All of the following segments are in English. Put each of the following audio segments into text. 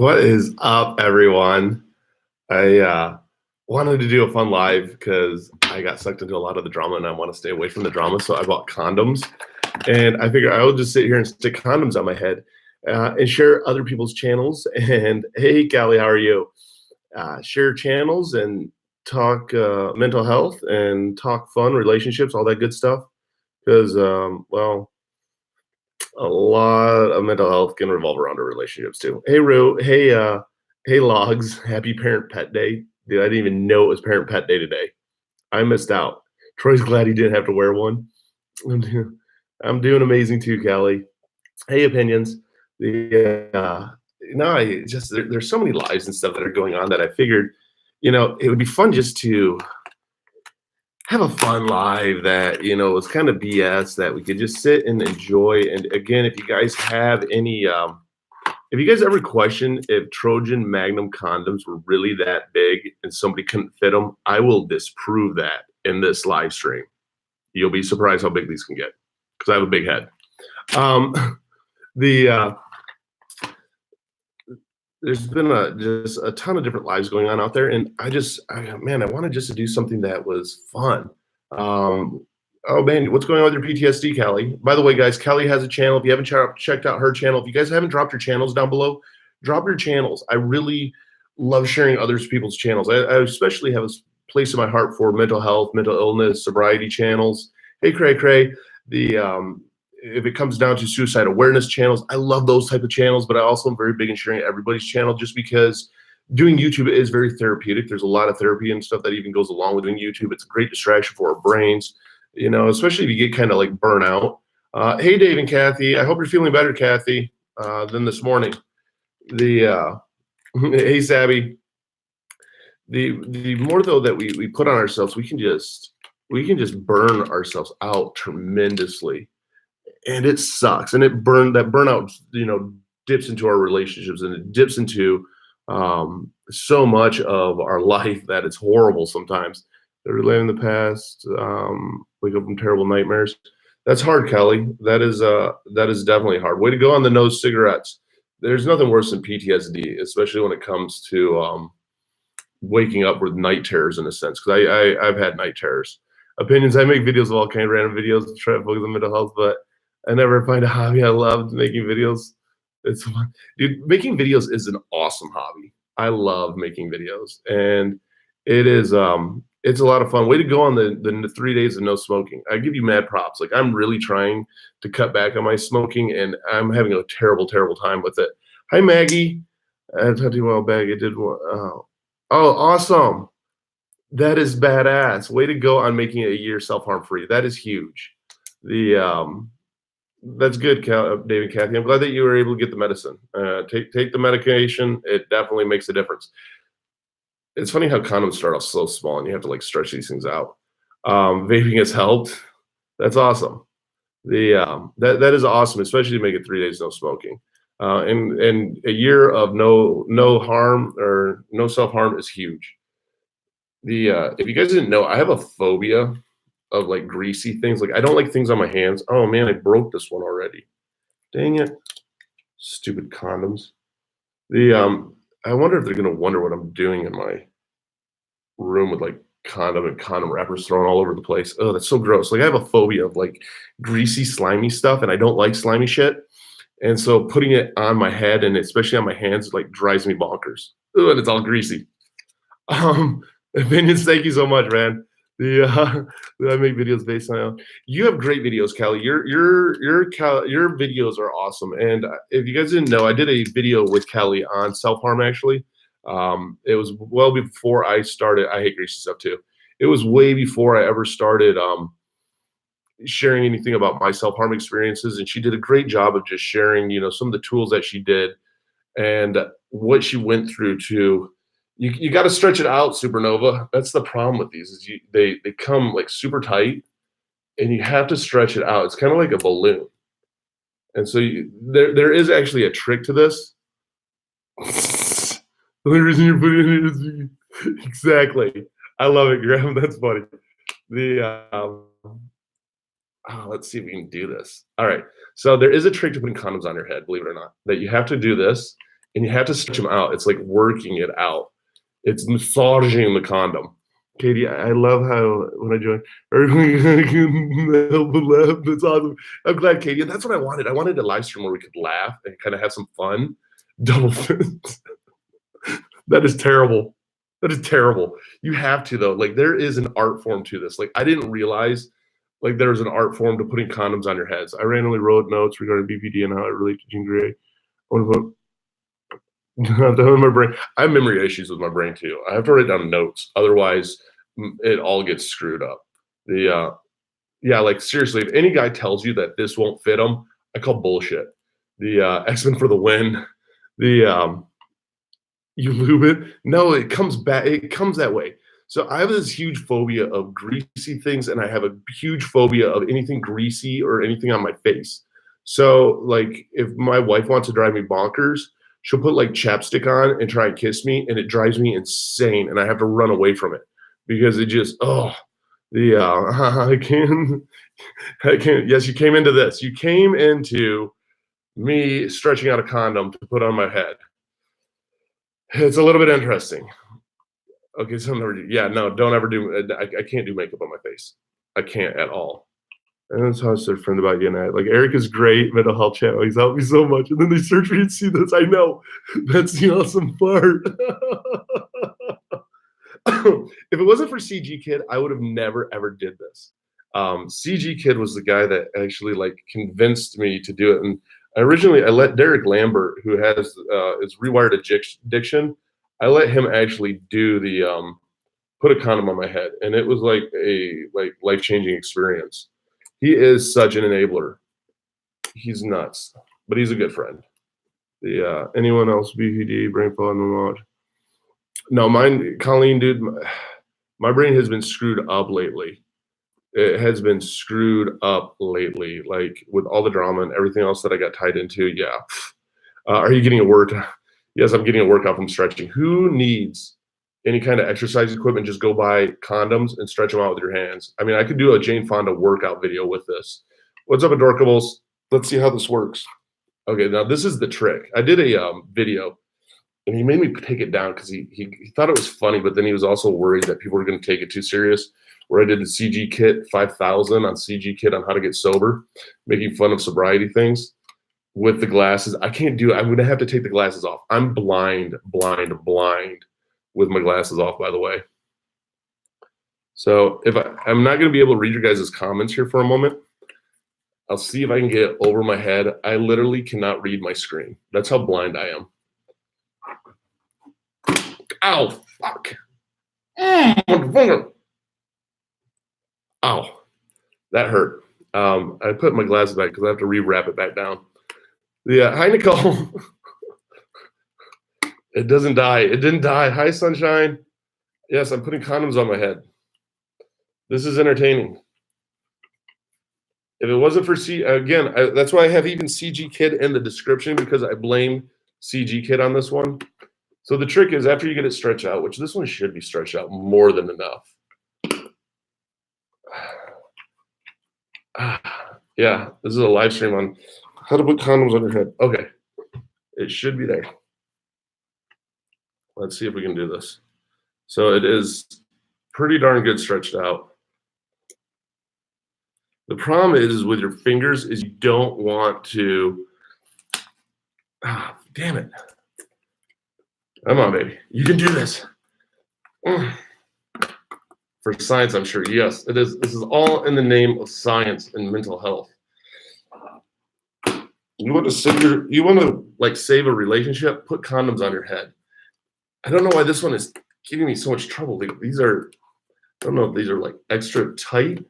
What is up, everyone? I wanted to do a fun live because I got sucked into a lot of the drama and I want to stay away from the drama. So I bought condoms, and I figure I will just sit here and stick condoms on my head and share other people's channels. And hey, Callie, how are you? Share channels and talk mental health and talk fun relationships, all that good stuff. Because well, a lot of mental health can revolve around our relationships too. Hey Rue, hey Logs, happy Parent Pet Day. Dude, I didn't even know it was Parent Pet Day today. I missed out. Troy's glad he didn't have to wear one. I'm doing amazing too, Callie. Hey Opinions. No, I just there's so many lives and stuff that are going on that I figured, it would be fun just to have a fun live that was kind of BS that we could just sit and enjoy. And again, if you guys have any, if you guys ever question if Trojan Magnum condoms were really that big and somebody couldn't fit them, I will disprove that in this live stream. You'll be surprised how big these can get because I have a big head. The There's been just a ton of different lives going on out there, and I wanted just to do something that was fun. Oh man, what's going on with your PTSD, Callie? By the way, guys, Callie has a channel. If you haven't checked out her channel, if you guys haven't dropped your channels down below, drop your channels. I really love sharing other people's channels. I especially have a place in my heart for mental health, mental illness, sobriety channels. Hey, Cray Cray, if it comes down to suicide awareness channels, I love those type of channels, but I also am very big in sharing everybody's channel just because doing YouTube is very therapeutic. There's a lot of therapy and stuff that even goes along with doing YouTube. It's a great distraction for our brains, especially if you get kind of like burnout. Hey, Dave and Kathy, I hope you're feeling better, Kathy, than this morning. Hey, Sabby, the more though that we put on ourselves, we can just burn ourselves out tremendously. And it sucks, and that burnout dips into our relationships, and it dips into so much of our life that it's horrible sometimes. They're reliving the past, wake up from terrible nightmares. That's hard, Kelly. That is definitely hard. Way to go on the no cigarettes. There's nothing worse than PTSD, especially when it comes to waking up with night terrors in a sense, because I've had night terrors. Opinions, I make videos of all kinds of random videos to try to focus on mental health, but I never find a hobby I loved making videos. It's fun. Dude, making videos is an awesome hobby. I love making videos, and it is it's a lot of fun. Way to go on the 3 days of no smoking. I give you mad props. Like, I'm really trying to cut back on my smoking, and I'm having a terrible, terrible time with it. Hi, Maggie. I talked to you a while back. I did one. Oh, awesome. That is badass. Way to go on making it a year self-harm free. That is huge. That's good, Dave and Kathy. I'm glad that you were able to get the medicine. Take the medication. It definitely makes a difference. It's funny how condoms start off so small and you have to like stretch these things out. Vaping has helped. That's awesome. That is awesome, especially to make it 3 days no smoking. And a year of no harm or no self-harm is huge. If you guys didn't know, I have a phobia of like greasy things. Like, I don't like things on my hands. Oh man, I broke this one already. Dang it. Stupid condoms. I wonder if they're gonna wonder what I'm doing in my room with like condom and condom wrappers thrown all over the place. Oh, that's so gross. Like, I have a phobia of like greasy, slimy stuff, and I don't like slimy shit. And so putting it on my head and especially on my hands like drives me bonkers. Ooh, and it's all greasy. Opinions, thank you so much, man. I make videos based on. You have great videos, Callie. Your videos are awesome. And if you guys didn't know, I did a video with Callie on self harm. Actually, it was well before I started. I hate greasy stuff too. It was way before I ever started sharing anything about my self harm experiences. And she did a great job of just sharing, some of the tools that she did and what she went through to. You got to stretch it out, Supernova. That's the problem with these is they come like super tight, and you have to stretch it out. It's kind of like a balloon, and so there is actually a trick to this. The only reason you're putting it in is exactly. I love it, Graham. That's funny. Let's see if we can do this. All right. So there is a trick to putting condoms on your head, believe it or not, that you have to do this. and you have to stretch them out. It's like working it out. It's massaging the condom. Katie, I love how when I joined, everybody can help but laugh. That's awesome. I'm glad, Katie. That's what I wanted. I wanted a live stream where we could laugh and kind of have some fun. Double fist. That is terrible. That is terrible. You have to though. Like there is an art form to this. Like I didn't realize like there's an art form to putting condoms on your heads. I randomly wrote notes regarding BPD and how it relates to Jean Grey. I want to put my brain. I have memory issues with my brain too. I have to write down notes, otherwise it all gets screwed up. The yeah, like seriously, if any guy tells you that this won't fit him, I call bullshit. The X-Men for the win. The you lube it. No, it comes back. It comes that way. So I have this huge phobia of greasy things, and I have a huge phobia of anything greasy or anything on my face. So like if my wife wants to drive me bonkers, she'll put like chapstick on and try and kiss me, and it drives me insane, and I have to run away from it because it just I can't. Yes, you came into this. You came into me stretching out a condom to put on my head. It's a little bit interesting. Okay, so yeah, no, don't ever do. I can't do makeup on my face. I can't at all. And that's how I started friend about you and I. Like Eric is great, mental health channel. He's helped me so much. And then they search me and see this. I know. That's the awesome part. If it wasn't for CG Kid, I would have never ever did this. CG Kid was the guy that actually like convinced me to do it. And originally I let Derek Lambert, who has is rewired addiction, I let him actually do the put a condom on my head, and it was like a life-changing experience. He is such an enabler. He's nuts, but he's a good friend. The anyone else BPD brain fog and watch? No, mine, Colleen, dude. My brain has been screwed up lately. It has been screwed up lately, like with all the drama and everything else that I got tied into. Yeah. Are you getting a workout? Yes, I'm getting a workout from stretching. Who needs any kind of exercise equipment? Just go buy condoms and stretch them out with your hands. I mean, I could do a Jane Fonda workout video with this. What's up, Adorkables? Let's see how this works. Okay, now this is the trick. I did a video, and he made me take it down because he thought it was funny, but then he was also worried that people were going to take it too serious. Where I did the CG Kit 5000 on CG Kit on how to get sober, making fun of sobriety things with the glasses. I can't do it. I'm going to have to take the glasses off. I'm blind with my glasses off, by the way. So if I'm not going to be able to read your guys' comments here for a moment. I'll see if I can get it over my head. I literally cannot read my screen. That's how blind I am. Ow, fuck. Ow, that hurt. I put my glasses back because I have to rewrap it back down. Yeah, hi, Nicole. It doesn't die. It didn't die. Hi, Sunshine. Yes, I'm putting condoms on my head. This is entertaining. If it wasn't for that's why I have even CG Kid in the description, because I blame CG Kid on this one. So the trick is after you get it stretched out, which this one should be stretched out more than enough. Yeah, this is a live stream on how to put condoms on your head. Okay, it should be there. Let's see if we can do this. So it is pretty darn good stretched out. The problem is with your fingers is you don't want to, damn it. Come on, baby. You can do this. For science, I'm sure. Yes, it is. This is all in the name of science and mental health. You want to save a relationship, put condoms on your head. I don't know why this one is giving me so much trouble. These are, I don't know if these are like extra tight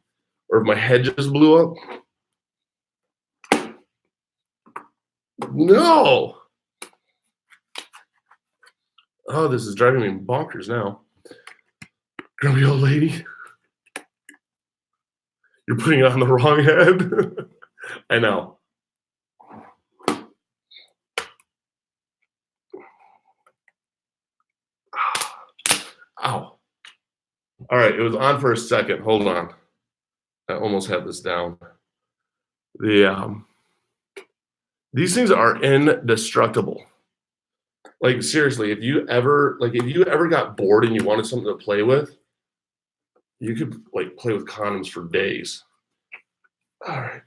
or if my head just blew up. No. Oh, this is driving me bonkers now. Grumpy old lady. You're putting it on the wrong head. I know. Ow. All right, it was on for a second. Hold on. I almost have this down. These things are indestructible. Like, seriously, if you ever got bored and you wanted something to play with, you could, like, play with condoms for days. Alright.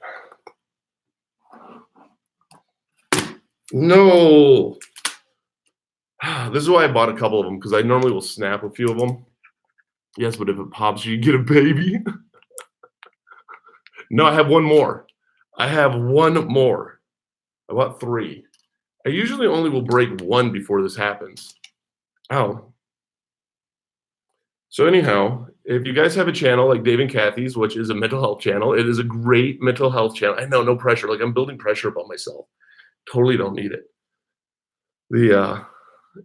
No! This is why I bought a couple of them, because I normally will snap a few of them. Yes, but if it pops, you get a baby. No, I have one more. I have one more. I bought 3. I usually only will break 1 before this happens. Oh. So anyhow, if you guys have a channel like Dave and Kathy's, which is a mental health channel, it is a great mental health channel. I know, no pressure. Like, I'm building pressure upon myself. Totally don't need it. The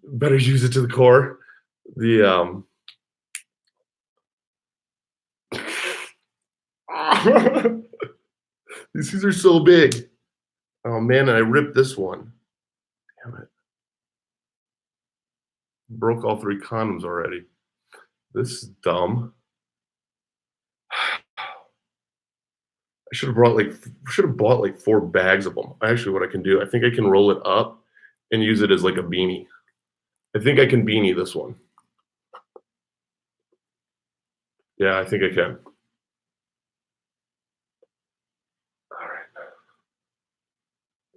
better use it to the core. The these things are so big. Oh man, and I ripped this one. Damn it. Broke all 3 condoms already. This is dumb. I should have bought like 4 bags of them. Actually, what I can do, I think I can roll it up and use it as like a beanie. I think I can beanie this one. Yeah, I think I can. All right.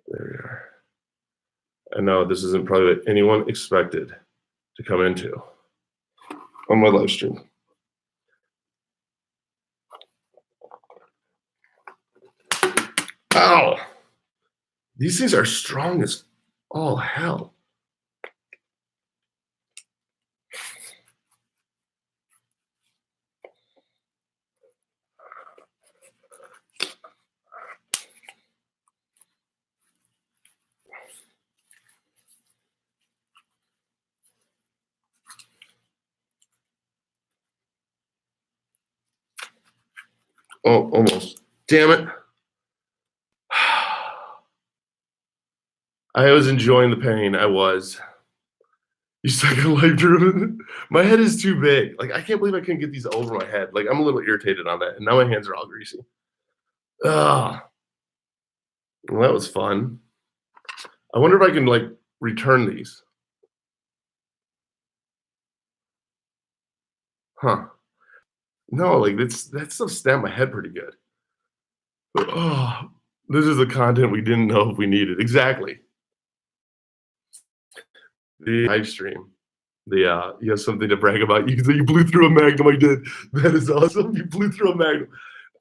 There we are. I know this isn't probably what anyone expected to come into on my live stream. Ow! These things are strong as all hell. Oh, almost. Damn it. I was enjoying the pain. I was. You suck a life driven. My head is too big. Like, I can't believe I couldn't get these over my head. Like, I'm a little irritated on that. And now my hands are all greasy. Ugh. Well, that was fun. I wonder if I can, like, return these. Huh. No, like, that stuff stamped my head pretty good. But, oh, this is the content we didn't know if we needed. Exactly. The live stream. You have something to brag about. You blew through a magnum. I did. That is awesome. You blew through a magnum.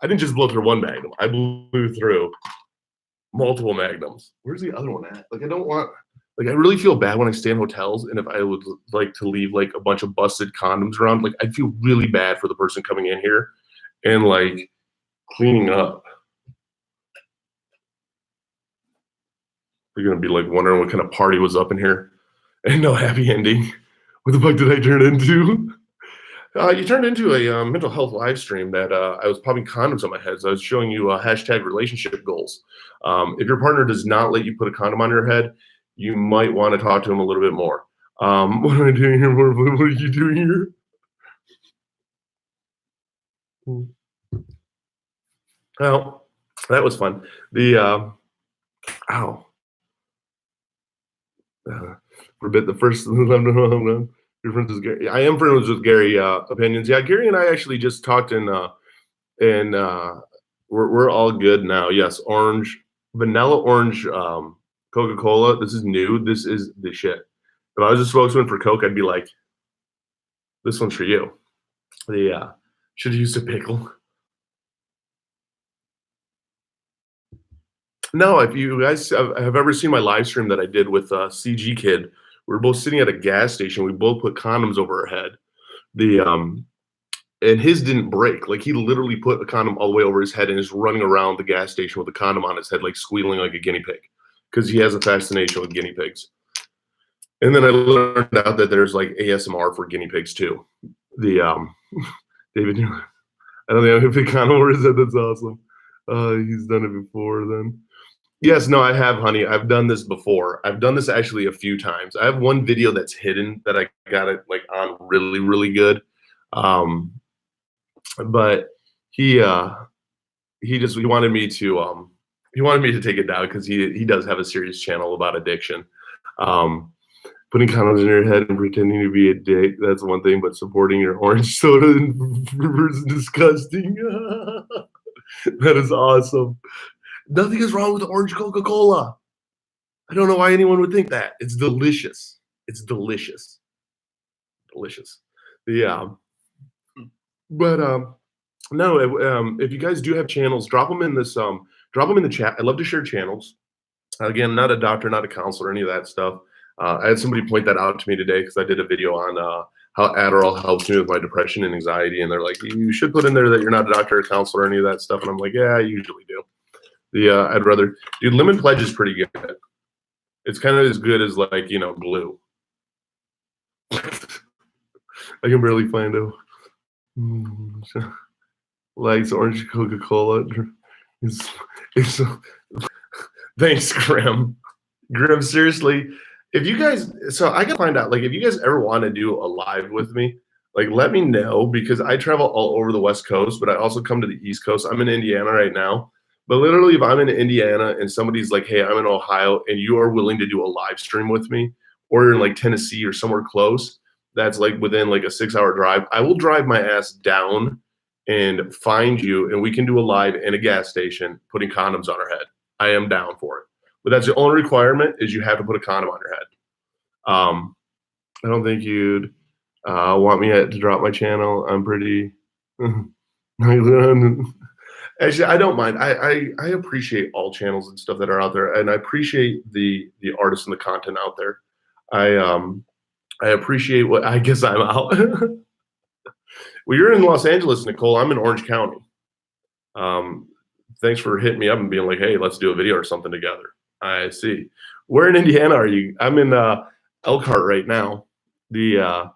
I didn't just blow through one magnum. I blew through multiple magnums. Where's the other one at? Like, I don't want. Like, I really feel bad when I stay in hotels, and if I would like to leave like a bunch of busted condoms around, like I'd feel really bad for the person coming in here and like cleaning up. They're gonna be like wondering what kind of party was up in here, and no happy ending. What the fuck did I turn into? You turned into a mental health live stream that I was popping condoms on my head. So I was showing you hashtag relationship goals. If your partner does not let you put a condom on your head, you might want to talk to him a little bit more. What am I doing here? What are you doing here? Well, that was fun. Ow. Forbid the first. Your friends is Gary. I am friends with Gary. Opinions. Yeah, Gary and I actually just talked and we're all good now. Yes, vanilla orange, Coca-Cola. This is new. This is the shit. If I was a spokesman for Coke, I'd be like, this one's for you. Should have used a pickle. No, if you guys have ever seen my live stream that I did with CG Kid, we were both sitting at a gas station. We both put condoms over our head. And his didn't break. Like, he literally put a condom all the way over his head and is running around the gas station with a condom on his head, like squealing like a guinea pig, because he has a fascination with guinea pigs. And then I learned out that there's like ASMR for guinea pigs too. David, I don't know if he condom over his head. That's awesome. He's done it before then. Yes, no, I have, honey. I've done this before. I've done this actually a few times. I have one video that's hidden that I got it like on really, really good. But he wanted me to take it down because he does have a serious channel about addiction. Putting condoms in your head and pretending to be a dick, that's one thing, but supporting your orange soda and is disgusting. That is awesome. Nothing is wrong with orange Coca-Cola. I don't know why anyone would think that. It's delicious. It's delicious. Delicious. Yeah. But no, if you guys do have channels, drop them in this drop them in the chat. I love to share channels. Again, not a doctor, not a counselor, any of that stuff. I had somebody point that out to me today because I did a video on how Adderall helps me with my depression and anxiety, and they're like, you should put in there that you're not a doctor or counselor or any of that stuff. And I'm like, yeah, I usually do. I'd rather, dude, lemon pledge is pretty good. It's kind of as good as like, glue. I can barely find a likes orange Coca-Cola. It's thanks, Grim. Grim, seriously, if you guys, so I gotta find out, like, if you guys ever want to do a live with me, like, let me know because I travel all over the West Coast, but I also come to the East Coast. I'm in Indiana right now, but literally, if I'm in Indiana and somebody's like, "Hey, I'm in Ohio," and you are willing to do a live stream with me, or you're in like Tennessee or somewhere close, that's like within like a 6-hour drive, I will drive my ass down and find you, and we can do a live in a gas station, putting condoms on our head. I am down for it. But that's the only requirement is you have to put a condom on your head. I don't think you'd want me to drop my channel. I'm pretty. Actually, I don't mind. I appreciate all channels and stuff that are out there, and I appreciate the artists and the content out there. I appreciate what I guess I'm out. Well, you're in Los Angeles, Nicole. I'm in Orange County. Thanks for hitting me up and being like, hey, let's do a video or something together. I see. Where in Indiana are you? I'm in Elkhart right now. I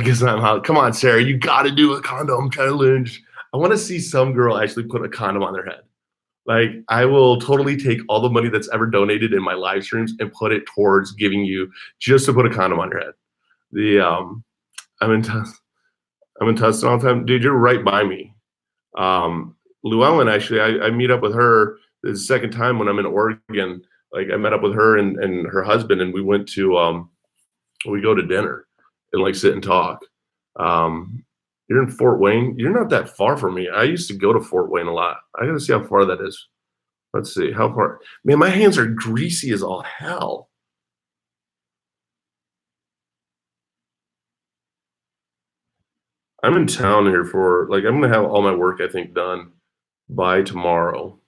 guess I'm out. Come on, Sarah, you got to do a condom challenge. I want to see some girl actually put a condom on their head. Like, I will totally take all the money that's ever donated in my live streams and put it towards giving you just to put a condom on your head. I'm in Tustin all the time. Dude, you're right by me. Llewellyn, actually, I meet up with her the second time when I'm in Oregon. Like, I met up with her and her husband, and we went to we go to dinner and like sit and talk. You're in Fort Wayne. You're not that far from me. I used to go to Fort Wayne a lot. I gotta see how far that is. Let's see how far. Man, my hands are greasy as all hell. I'm in town here for like I'm gonna have all my work I think done by tomorrow.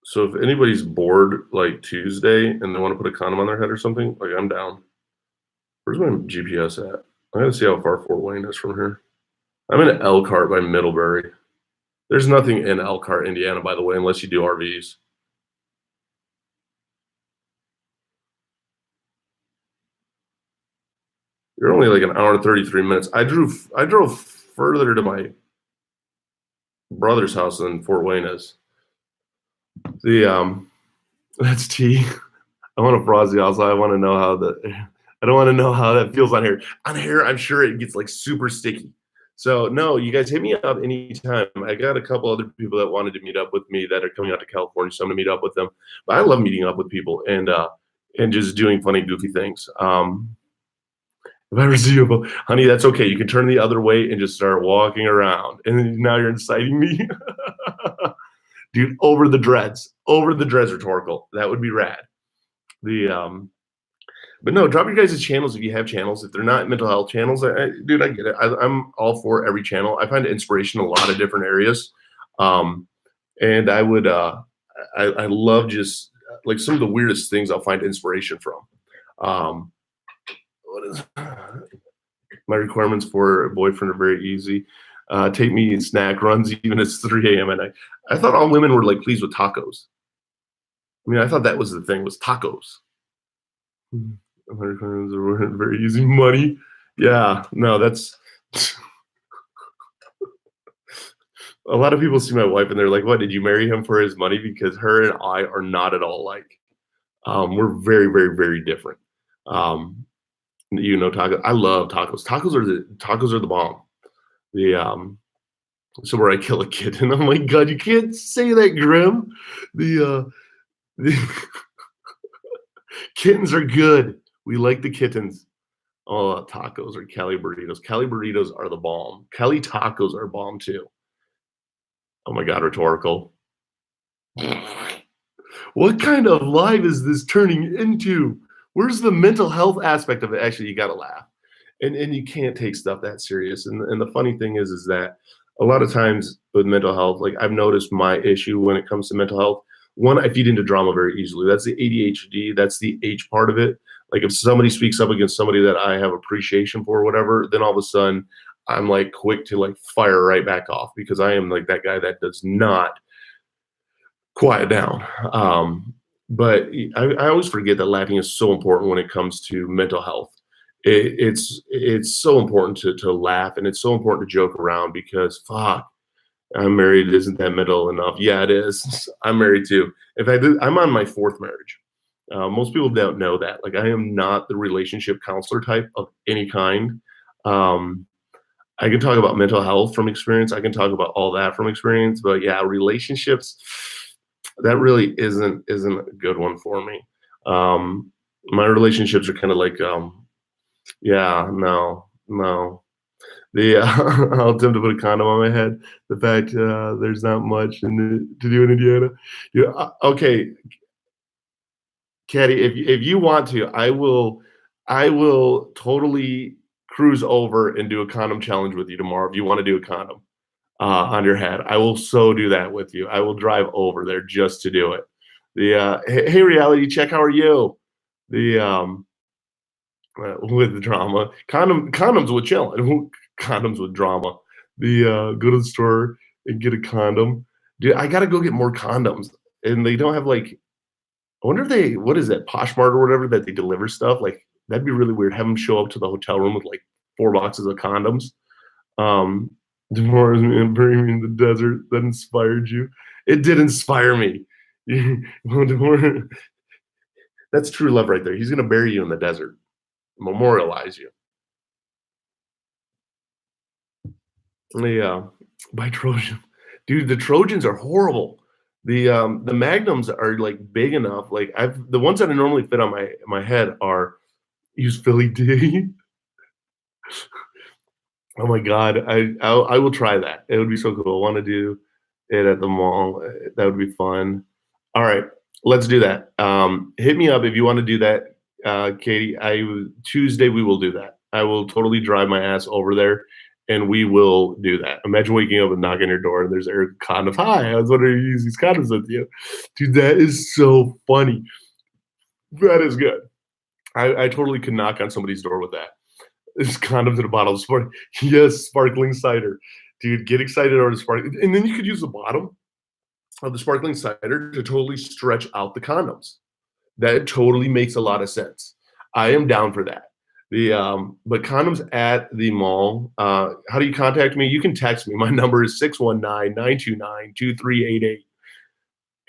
So if anybody's bored like Tuesday and they want to put a condom on their head or something, like I'm down. Where's my GPS at? I gotta see how far Fort Wayne is from here. I'm in Elkhart by Middlebury. There's nothing in Elkhart, Indiana, by the way, unless you do RVs. You're only like an hour and 33 minutes. I drove further to my brother's house than Fort Wayne is. That's tea. I want to frosty also. I want to know how I don't want to know how that feels on here. On here, I'm sure it gets like super sticky. So no, you guys hit me up anytime. I got a couple other people that wanted to meet up with me that are coming out to California, so I'm gonna meet up with them. But I love meeting up with people and just doing funny, goofy things. If I ever see you, honey, that's okay. You can turn the other way and just start walking around. And now you're inciting me. Dude, over the dreads, rhetorical. That would be rad. But no, drop your guys' channels if you have channels. If they're not mental health channels, dude, I get it. I'm all for every channel. I find inspiration in a lot of different areas. And I would, I love just like some of the weirdest things I'll find inspiration from. What is my requirements for a boyfriend are very easy. Take me in snack runs even it's 3 a.m. at night. I thought all women were like pleased with tacos. I mean, I thought that was the thing, was tacos. My requirements are very easy. Money. Yeah, no, that's a lot of people see my wife and they're like, what, did you marry him for his money? Because her and I are not at all alike. We're very, very, very different. Tacos. I love tacos. Tacos are the bomb. So where I kill a kid, and oh my god, you can't say that, Grim. Kittens are good. We like the kittens. Oh, tacos or Cali burritos. Cali burritos are the bomb. Cali tacos are bomb too. Oh my god, rhetorical. What kind of life is this turning into? Where's the mental health aspect of it? Actually, you gotta laugh. And you can't take stuff that serious. And the funny thing is that a lot of times with mental health, like I've noticed my issue when it comes to mental health. One, I feed into drama very easily. That's the ADHD. That's the H part of it. Like if somebody speaks up against somebody that I have appreciation for, or whatever, then all of a sudden I'm like quick to like fire right back off because I am like that guy that does not quiet down. But I always forget that laughing is so important when it comes to mental health. It's so important to laugh and it's so important to joke around because fuck, I'm married. Isn't that mental enough? Yeah, it is. I'm married too. In fact, I'm on my fourth marriage. Most people don't know that. Like, I am not the relationship counselor type of any kind. Um, I can talk about mental health from experience. I can talk about all that from experience. But yeah, relationships, that really isn't a good one for me. My relationships are kind of like, yeah, no, no. The I'll attempt to put a condom on my head. The fact there's not much to do in Indiana. Yeah, okay, Caddy, if you want to, I will totally cruise over and do a condom challenge with you tomorrow if you want to do a condom on your head. I will so do that with you. I will drive over there just to do it. The hey, reality check, how are you? The with drama, condoms with chilling, condoms with drama. The go to the store and get a condom. Dude, I gotta go get more condoms, and they don't have like. I wonder if they what is that Poshmark or whatever that they deliver stuff like that'd be really weird. Have them show up to the hotel room with like 4 boxes of condoms. Um, Divorce and bury me in the desert that inspired you. It did inspire me. That's true love right there. He's gonna bury you in the desert, memorialize you. Yeah, by Trojan. Dude, the Trojans are horrible. The Magnums are like big enough. Like I've the ones that I normally fit on my head are use Philly D. Oh my god, I will try that. It would be so cool. I want to do it at the mall. That would be fun. All right, let's do that. Hit me up if you want to do that, Katie. Tuesday we will do that. I will totally drive my ass over there, and we will do that. Imagine waking up and knocking on your door, and there's Eric Condom. Hi, I was wondering if you use these condoms with you, dude. That is so funny. That is good. I totally could knock on somebody's door with that. It's condoms in a bottle of spark. Yes, sparkling cider. Dude, get excited over the spark. And then you could use the bottom of the sparkling cider to totally stretch out the condoms. That totally makes a lot of sense. I am down for that. But condoms at the mall. How do you contact me? You can text me. My number is 619-929-2388.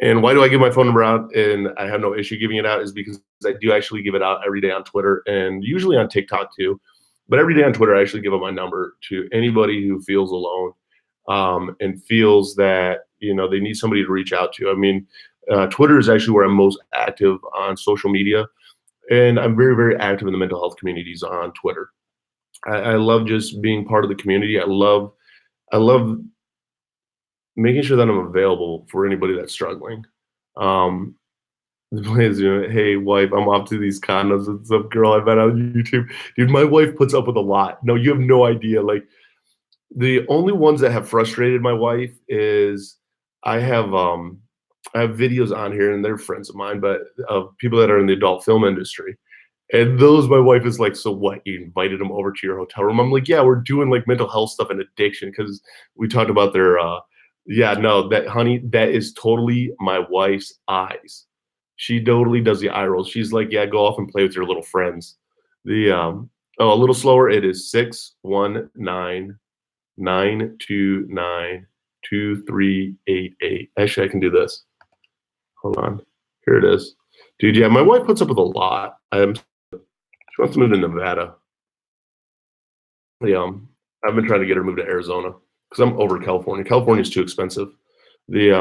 And why do I give my phone number out and I have no issue giving it out is because I do actually give it out every day on Twitter and usually on TikTok too. But every day on Twitter, I actually give up my number to anybody who feels alone and feels that they need somebody to reach out to. I mean, Twitter is actually where I'm most active on social media, and I'm very, very active in the mental health communities on Twitter. I love just being part of the community. I love making sure that I'm available for anybody that's struggling. Um, hey wife, I'm off to these condos and stuff, girl. I bet on YouTube, dude. My wife puts up with a lot. No, you have no idea. Like the only ones that have frustrated my wife is I have um I have videos on here and they're friends of mine, but of people that are in the adult film industry. And those my wife is like, so what? You invited them over to your hotel room? I'm like, yeah, we're doing like mental health stuff and addiction because we talked about their yeah, no, that honey, that is totally my wife's eyes. She totally does the eye rolls. She's like, yeah, go off and play with your little friends. The oh, a little slower. It is 619-929-2388. Actually, I can do this. Hold on. Here it is. Dude, yeah, my wife puts up with a lot. She wants to move to Nevada. Yeah, I've been trying to get her to move to Arizona because I'm over California. California is too expensive. The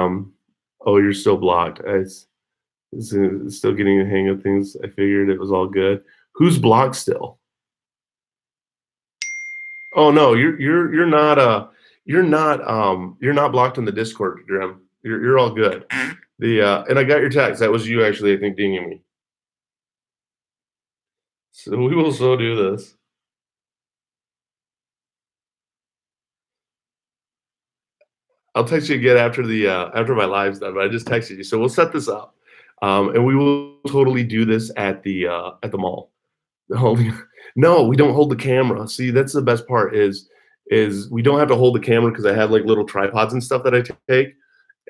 oh, you're still blocked. Still getting the hang of things. I figured it was all good. Who's blocked still? Oh no, you're not blocked in the Discord, Grim. You're all good. And I got your text. That was you actually, I think, dinging me. So we will so do this. I'll text you again after the after my live's done, but I just texted you. So we'll set this up. And we will totally do this at the mall. Holding No, we don't hold the camera. See, that's the best part is we don't have to hold the camera because I have like little tripods and stuff that I take,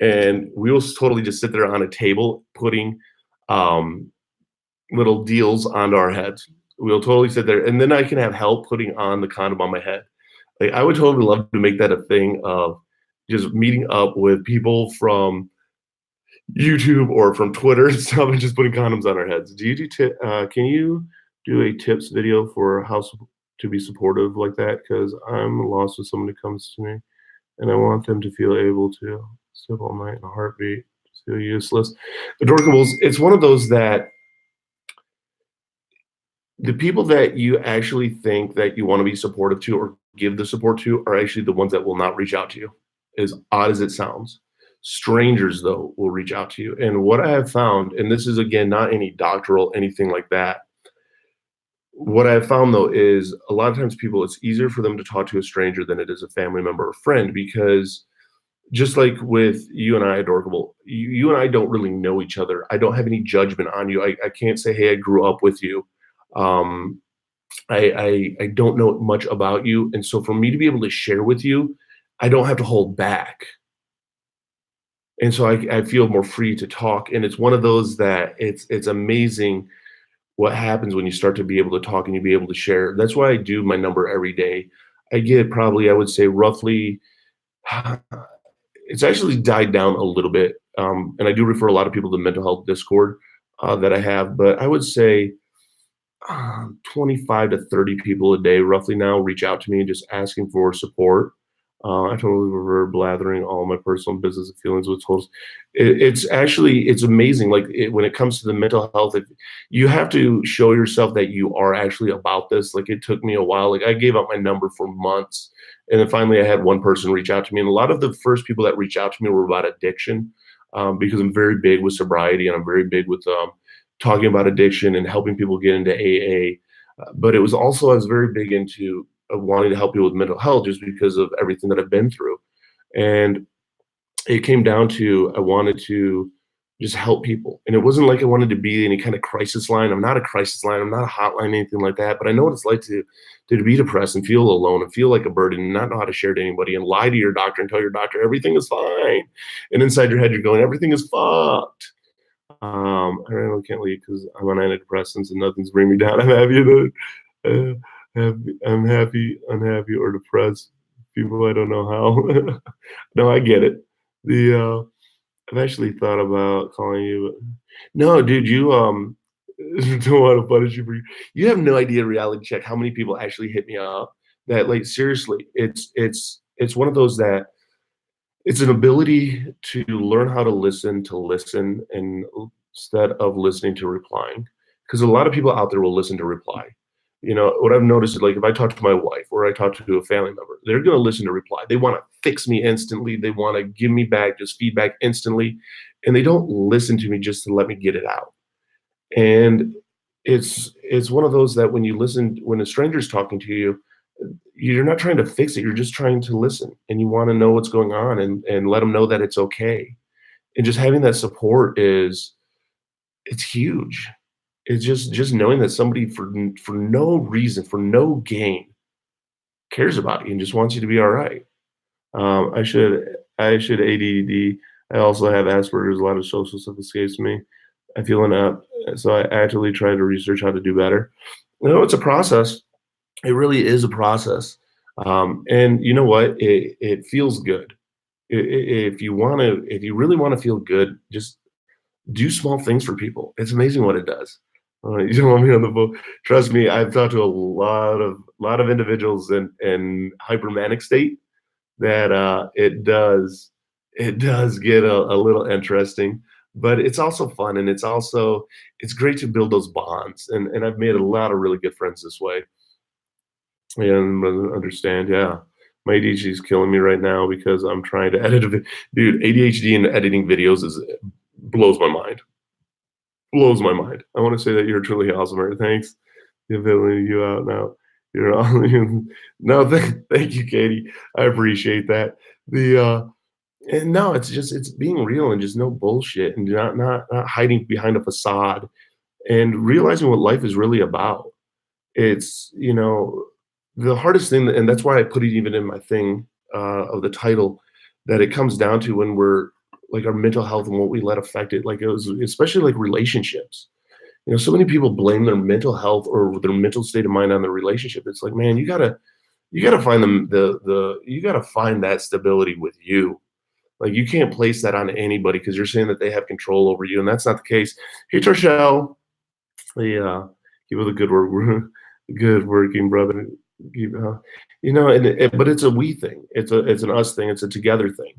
and we will totally just sit there on a table putting um, little deals onto our heads. We'll totally sit there, and then I can have help putting on the condom on my head. Like I would totally love to make that a thing of just meeting up with people from YouTube or from Twitter and stuff and just putting condoms on our heads. Can you do a tips video for how to be supportive like that? Because I'm lost with someone who comes to me and I want them to feel able to sleep all night in a heartbeat, just feel useless. Adorkables, it's one of those that the people that you actually think that you want to be supportive to or give the support to are actually the ones that will not reach out to you, as odd as it sounds. Strangers, though, will reach out to you. And what I have found, and this is again not any doctoral, anything like that, what I have found though is a lot of times people, it's easier for them to talk to a stranger than it is a family member or friend because just like with you and I, Adorkable, you and I don't really know each other. I don't have any judgment on you. I can't say, hey, I grew up with you. Um, I don't know much about you. And so for me to be able to share with you, I don't have to hold back. And so I feel more free to talk. And it's one of those that it's amazing what happens when you start to be able to talk and you be able to share. That's why I do my number every day. I get probably, I would say roughly, it's actually died down a little bit. And I do refer a lot of people to mental health Discord that I have, but I would say 25 to 30 people a day roughly now reach out to me just asking for support. I totally revert blathering all my personal business and feelings with hosts. It's actually it's amazing. Like when it comes to the mental health, you have to show yourself that you are actually about this. Like it took me a while. Like I gave out my number for months, and then finally I had one person reach out to me. And a lot of the first people that reached out to me were about addiction, because I'm very big with sobriety and I'm very big with talking about addiction and helping people get into AA. But it was also I was very big into wanting to help people with mental health just because of everything that I've been through. And it came down to I wanted to just help people. And it wasn't like I wanted to be any kind of crisis line. I'm not a crisis line. I'm not a hotline, anything like that. But I know what it's like to be depressed and feel alone and feel like a burden and not know how to share to anybody and lie to your doctor and tell your doctor everything is fine. And inside your head, you're going, everything is fucked. I really can't leave because I'm on antidepressants and nothing's bringing me down. I'm happy, unhappy, or depressed. People I don't know how. No, I get it. The I've actually thought about calling you, but no, dude, you don't want to punish you for you have no idea reality check how many people actually hit me up that like seriously, it's one of those that it's an ability to learn how to listen and instead of listening to replying. Because a lot of people out there will listen to reply. You know, what I've noticed is like if I talk to my wife or I talk to a family member, they're going to listen to reply. They want to fix me instantly. They want to give me back just feedback instantly. And they don't listen to me just to let me get it out. And it's one of those that when you listen, when a stranger's talking to you, you're not trying to fix it. You're just trying to listen and you want to know what's going on and let them know that it's okay. And just having that support it's huge. It's just knowing that somebody for no reason, for no gain, cares about you and just wants you to be all right. I should ADD. I also have Asperger's. A lot of social stuff escapes me. I feel inept, so I actively try to research how to do better. You know, it's a process. It really is a process. And you know what? It feels good. If you want to, if you really want to feel good, just do small things for people. It's amazing what it does. You don't want me on the boat. Trust me, I've talked to a lot of individuals in hypermanic state that it does get a little interesting. but it's also fun, and it's great to build those bonds, and I've made a lot of really good friends this way. And understand, yeah. My ADHD is killing me right now because I'm trying to edit a dude, ADHD and editing videos is blows my mind. Blows my mind. I wanna say that you're truly awesome, Art. Thanks. The ability you out now. You're all no, thank you, Katie. I appreciate that. And no, it's being real and just no bullshit and not hiding behind a facade and realizing what life is really about. It's, the hardest thing, and that's why I put it even in my thing, of the title, that it comes down to when we're like, our mental health and what we let affect it, like, it was especially, like, relationships. So many people blame their mental health or their mental state of mind on their relationship. It's like, man, you gotta find them you gotta find that stability with you. Like, you can't place that on anybody because 'cause you're saying that they have control over you, and that's not the case. Hey, Torshell. Yeah, keep up the good work. Good working, brother. Keep, but it's a we thing. It's an us thing. It's a together thing.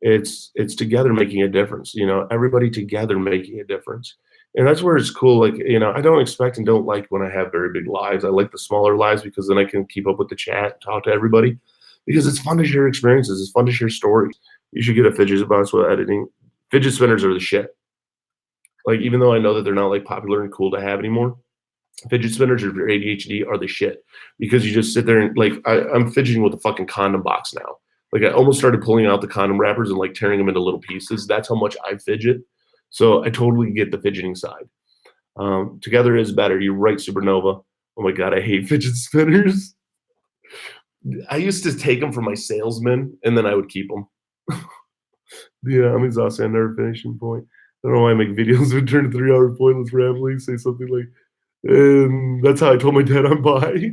It's together making a difference. Everybody together making a difference, and that's where it's cool. Like, I don't expect and don't like when I have very big lives. I like the smaller lives because then I can keep up with the chat, talk to everybody, because it's fun to share experiences. It's fun to share stories. You should get a fidget about with editing. Fidget spinners are the shit. Like, even though I know that they're not like popular and cool to have anymore, fidget spinners or your ADHD are the shit because you just sit there and like I'm fidgeting with a fucking condom box now. Like, I almost started pulling out the condom wrappers and like tearing them into little pieces. That's how much I fidget. So I totally get the fidgeting side. Together is better. You're right, Supernova. Oh my god, I hate fidget spinners. I used to take them from my salesman and then I would keep them. Yeah, I'm exhausted. I never finishing point. I don't know why I make videos that turn 3 hour pointless rambling. Say something like, and that's how I told my dad I'm bi.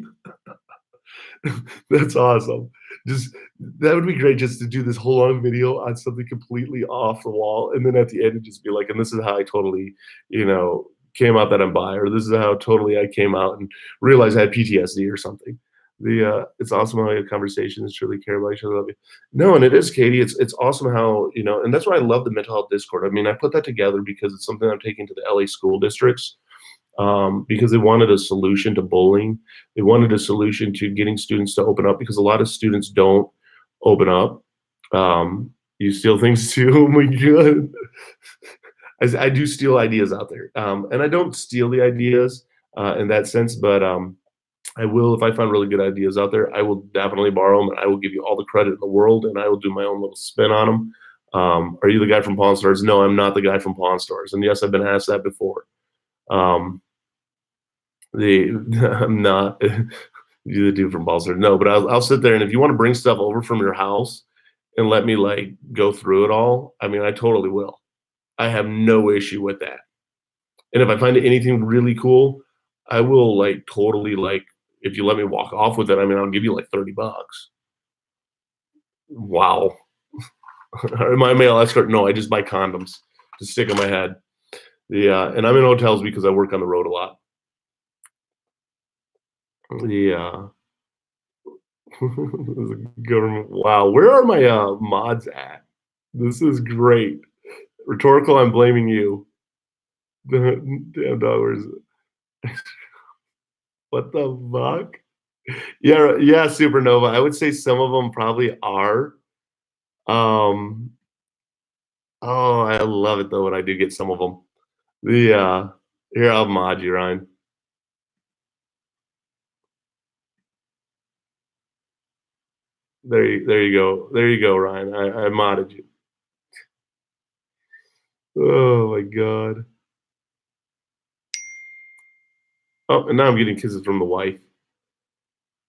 That's awesome. Just that would be great just to do this whole long video on something completely off the wall, and then at the end, just be like, "And this is how I totally, came out that I'm bi," or "This is how totally I came out and realized I had PTSD," or something. It's awesome how we have conversations, truly care about each other, love you. No, and it is, Katie. It's awesome how, and that's why I love the mental health Discord. I mean, I put that together because it's something I'm taking to the LA school districts, because they wanted a solution to bullying. They wanted a solution to getting students to open up because a lot of students don't open up. You steal things too. Oh my god, I do steal ideas out there, and I don't steal the ideas in that sense, but I will if I find really good ideas out there. I will definitely borrow them, and I will give you all the credit in the world, and I will do my own little spin on them. Are you the guy from Pawn Stars? No, I'm not the guy from Pawn Stars, and yes, I've been asked that before. Um, The I'm not you the dude from Balser. No, but I'll sit there, and if you wanna bring stuff over from your house and let me, like, go through it all, I mean, I totally will. I have no issue with that. And if I find anything really cool, I will, like, totally, like, if you let me walk off with it, I mean, I'll give you, like, 30 bucks. Wow. Am I a male escort? No, I just buy condoms to stick on my head. And I'm in hotels because I work on the road a lot. Yeah. Government. Wow, where are my mods at? This is great. Rhetorical, I'm blaming you. Damn dog, where's what the fuck? Yeah, yeah, Supernova. I would say some of them probably are. Um, oh, I love it though when I do get some of them. Here, I'll mod you, Ryan. There you go, Ryan. I modded you. Oh my god. Oh, and now I'm getting kisses from the wife.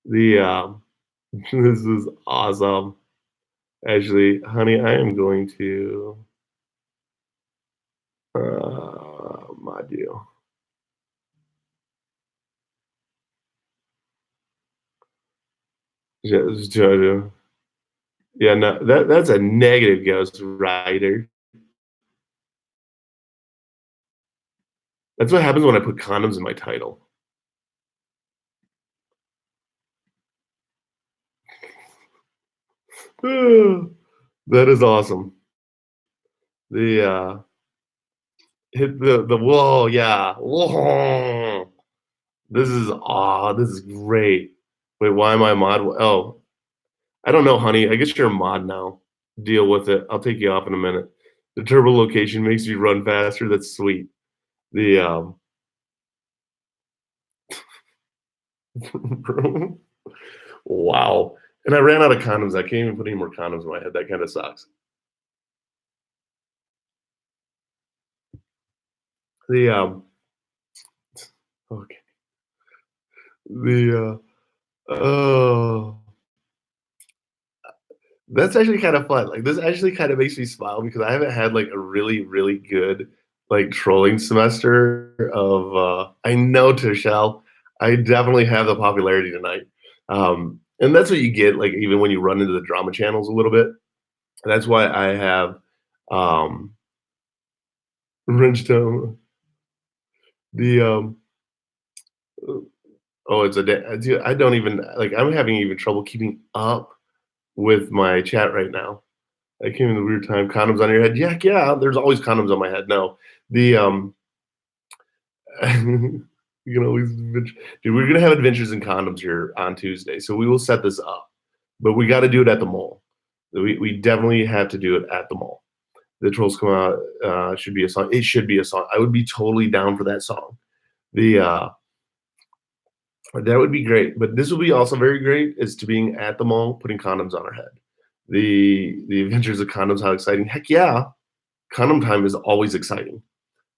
This is awesome. Actually, honey, I am going to mod you. Just Jojo. Yeah, no, that's a negative ghost writer. That's what happens when I put condoms in my title. That is awesome. The hit the whoa, yeah. Whoa. This is great. Wait, why am I a mod? Oh, I don't know, honey. I guess you're a mod now. Deal with it. I'll take you off in a minute. The turbo location makes you run faster. That's sweet. The wow. And I ran out of condoms. I can't even put any more condoms in my head. That kind of sucks. The okay. The oh, that's actually kind of fun. Like this actually kind of makes me smile because I haven't had like a really, really good like trolling semester of I know Tishelle. I definitely have the popularity tonight. And that's what you get, like even when you run into the drama channels a little bit. That's why I have um Ridgestone, the oh, it's a day. Dude, I don't even like I'm having even trouble keeping up with my chat right now. I came in the weird time. Condoms on your head? Yeah, yeah. There's always condoms on my head. No, the you can always dude. We're gonna have adventures in condoms here on Tuesday, so we will set this up. But we got to do it at the mall. We definitely have to do it at the mall. The trolls come out. Should be a song. It should be a song. I would be totally down for that song. The that would be great. But this will be also very great is to being at the mall, putting condoms on our head. The adventures of condoms. How exciting! Heck yeah, condom time is always exciting.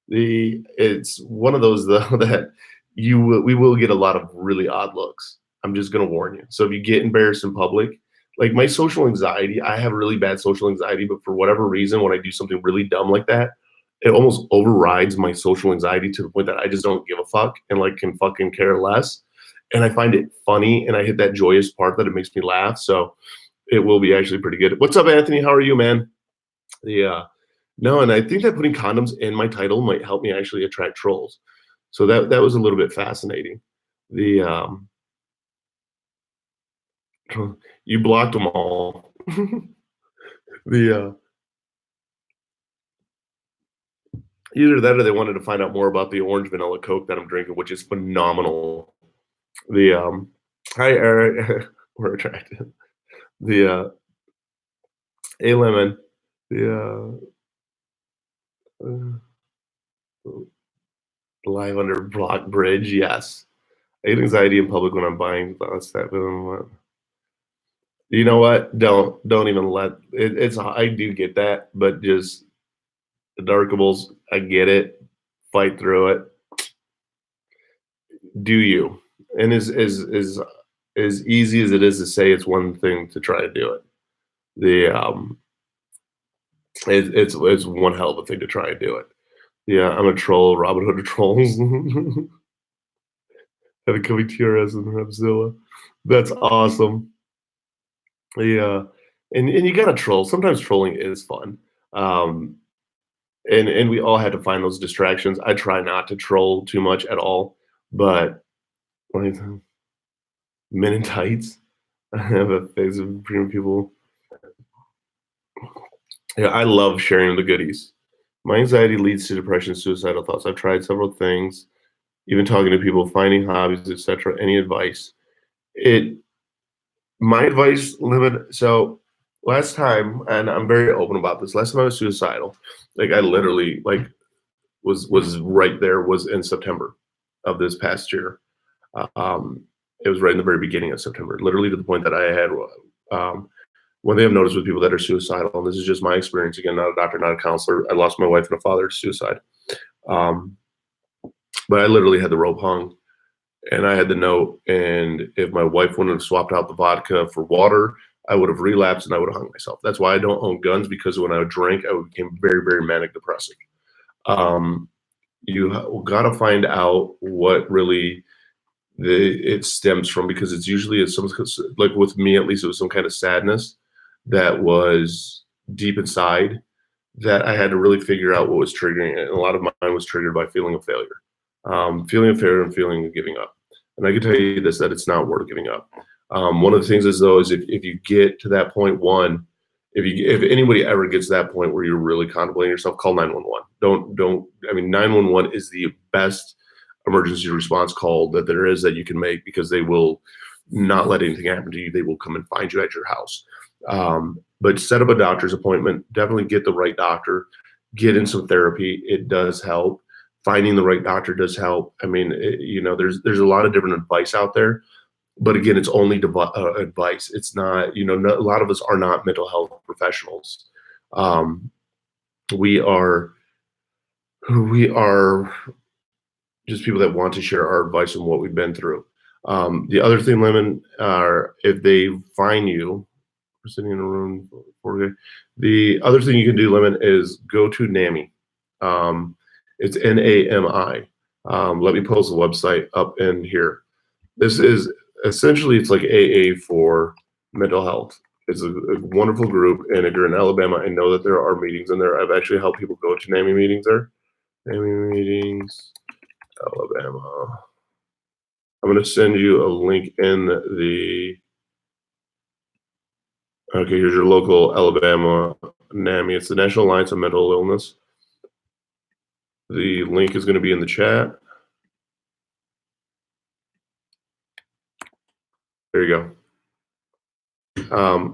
It's one of those though that we will get a lot of really odd looks. I'm just gonna warn you. So if you get embarrassed in public, like my social anxiety, I have really bad social anxiety, but for whatever reason, when I do something really dumb like that, it almost overrides my social anxiety to the point that I just don't give a fuck and like can fucking care less. And I find it funny and I hit that joyous part that it makes me laugh. So it will be actually pretty good. What's up, Anthony? How are you, man? Yeah. No, and I think that putting condoms in my title might help me actually attract trolls. So that was a little bit fascinating. The you blocked them all. the either that or they wanted to find out more about the orange vanilla Coke that I'm drinking, which is phenomenal. The hi Eric, we're attracted. The a lemon. The live under block bridge. Yes, I get anxiety in public when I'm buying. That's that. You know what? Don't even let it. It's I do get that, but just the darkables. I get it. Fight through it. Do you? And as easy as it is to say, it's one thing to try to do it. The it's one hell of a thing to try and do it. Yeah, I'm a troll. Robin Hood of trolls. Having coming TRS and Repzilla. That's awesome. Yeah, and you gotta troll. Sometimes trolling is fun. Um, and we all had to find those distractions. I try not to troll too much at all, but like men in tights. I have a face of premium people. Yeah, I love sharing the goodies. My anxiety leads to depression, suicidal thoughts. I've tried several things, even talking to people, finding hobbies, etc. Any advice? It my advice limit. So last time, and I'm very open about this. Last time I was suicidal, like I literally like was right there. Was in September of this past year. Um, it was right in the very beginning of September, literally to the point that I had one thing I've noticed with people that are suicidal, and this is just my experience again, not a doctor, not a counselor. I lost my wife and a father to suicide. Um, but I literally had the rope hung and I had the note. And if my wife wouldn't have swapped out the vodka for water, I would have relapsed and I would have hung myself. That's why I don't own guns, because when I would drink, I became very, very manic depressive. Um, you got to find out what really it stems from, because it's usually some, like with me at least, it was some kind of sadness that was deep inside that I had to really figure out what was triggering it. And a lot of mine was triggered by feeling of failure, feeling of failure and feeling of giving up. And I can tell you this, that it's not worth giving up. One of the things is though, is if you get to that point, one if anybody ever gets to that point where you're really contemplating yourself, call 911. Don't. I mean, 911 is the best emergency response call that there is that you can make, because they will not let anything happen to you. They will come and find you at your house. But set up a doctor's appointment. Definitely get the right doctor. Get in some therapy. It does help. Finding the right doctor does help. I mean, there's a lot of different advice out there, but again, it's only advice. It's not, a lot of us are not mental health professionals. We are just people that want to share our advice and what we've been through. The other thing, Lemon, if they find you, we're sitting in a room. The other thing you can do, Lemon, is go to NAMI. It's NAMI. Let me post the website up in here. This is essentially, it's like AA for mental health. It's a wonderful group, and if you're in Alabama, I know that there are meetings in there. I've actually helped people go to NAMI meetings there. NAMI meetings, Alabama. I'm going to send you a link in the. Okay, here's your local Alabama NAMI. It's the National Alliance of Mental Illness. The link is going to be in the chat. There you go.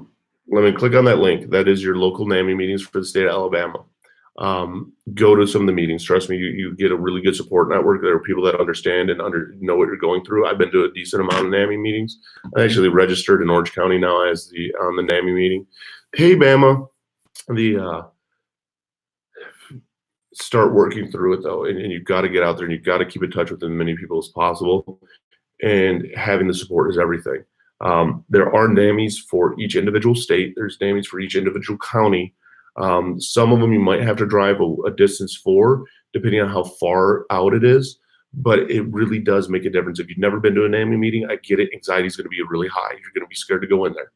Let me click on that link. That is your local NAMI meetings for the state of Alabama. Go to some of the meetings. Trust me, you get a really good support network. There are people that understand and know what you're going through. I've been to a decent amount of NAMI meetings. I actually registered in Orange County now as on the NAMI meeting. Hey, Bama. Start working through it though, and you've got to get out there and you've got to keep in touch with as many people as possible. And having the support is everything. There are NAMIs for each individual state. There's NAMIs for each individual county. Some of them you might have to drive a distance for, depending on how far out it is. But it really does make a difference. If you've never been to a NAMI meeting, I get it. Anxiety is going to be really high. You're going to be scared to go in there.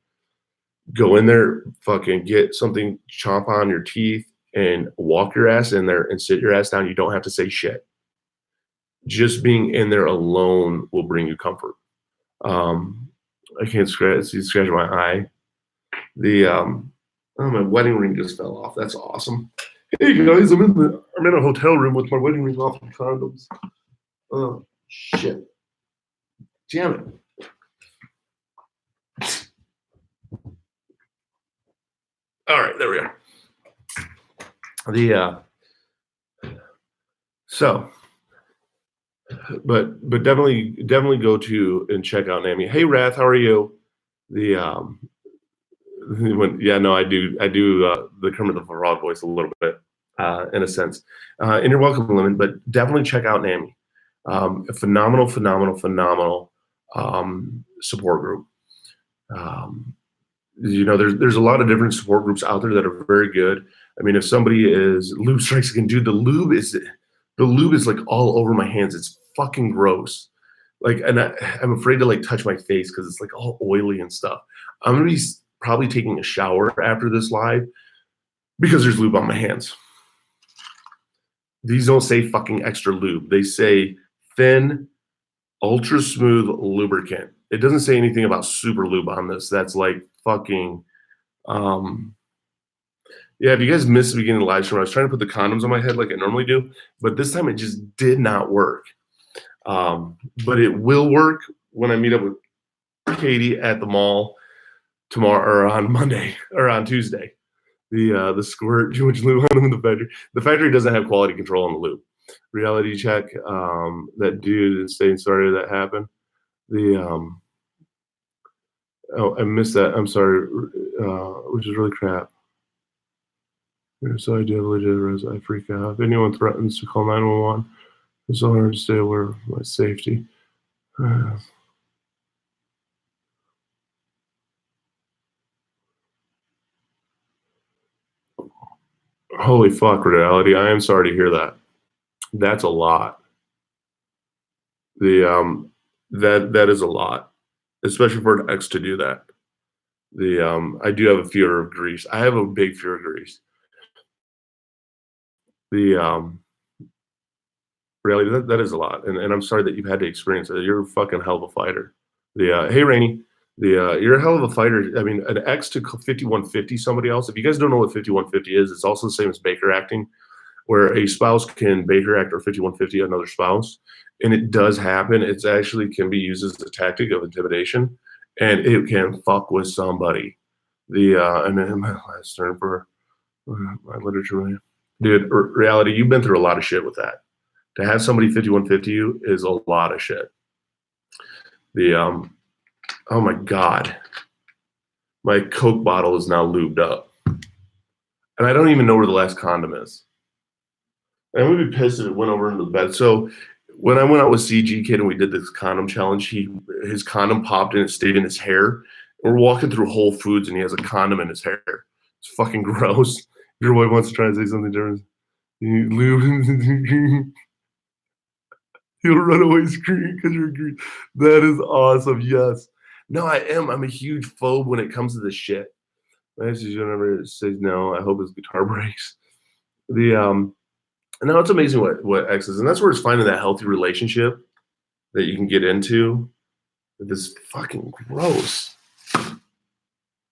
Go in there, fucking get something, chomp on your teeth, and walk your ass in there and sit your ass down. You don't have to say shit. Just being in there alone will bring you comfort. I can't scratch my eye. My wedding ring just fell off. That's awesome. Hey guys, I'm in a hotel room with my wedding ring off of condoms. Oh shit. Damn it. All right, there we are. But definitely go to and check out NAMI. Hey Rath, how are you? I do the Kermit the Frog voice a little bit, in a sense. And you're welcome, Lemon, but definitely check out NAMI. A phenomenal support group. There's a lot of different support groups out there that are very good. I mean, if somebody is lube strikes again, dude, the lube is like all over my hands. It's fucking gross. Like, and I'm afraid to like touch my face because it's like all oily and stuff. I'm gonna be probably taking a shower after this live because there's lube on my hands. These don't say fucking extra lube. They say thin, ultra smooth lubricant. It doesn't say anything about super lube on this. That's like fucking, yeah, if you guys missed the beginning of the live stream, I was trying to put the condoms on my head like I normally do, but this time it just did not work. But it will work when I meet up with Katie at the mall tomorrow or on Monday or on Tuesday. The squirt, too much lube on them in the factory. The factory doesn't have quality control on the lube. Reality check, that dude is saying sorry that happened. I missed that. I'm sorry, which is really crap. So I deleted it as I freak out. If anyone threatens to call 911, it's so hard to stay aware of my safety. Holy fuck, Reality. I am sorry to hear that. That's a lot. That is a lot, especially for an ex to do that. I do have a fear of grease. I have a big fear of grease. Reality, that is a lot, and I'm sorry that you've had to experience it. You're a fucking hell of a fighter. Hey Rainey, You're a hell of a fighter. I mean, an X to 5150 somebody else. If you guys don't know what 5150 is, it's also the same as Baker acting, where a spouse can Baker act or 5150 another spouse. And it does happen. It's actually can be used as a tactic of intimidation, and it can fuck with somebody. And then my last term for my literature, dude, reality, you've been through a lot of shit with that. To have somebody 5150 you is a lot of shit. Oh my God, my Coke bottle is now lubed up. And I don't even know where the last condom is. And we'd be pissed if it went over into the bed. So when I went out with CG Kid and we did this condom challenge, his condom popped and it stayed in his hair. We're walking through Whole Foods and he has a condom in his hair. It's fucking gross. Your boy wants to try and say something different. He'll run away screaming because you're green. That is awesome. Yes. No, I am. I'm a huge phobe when it comes to this shit. My sister never says no. I hope his guitar breaks. And now it's amazing what X is, and that's where it's finding that healthy relationship that you can get into. This fucking gross.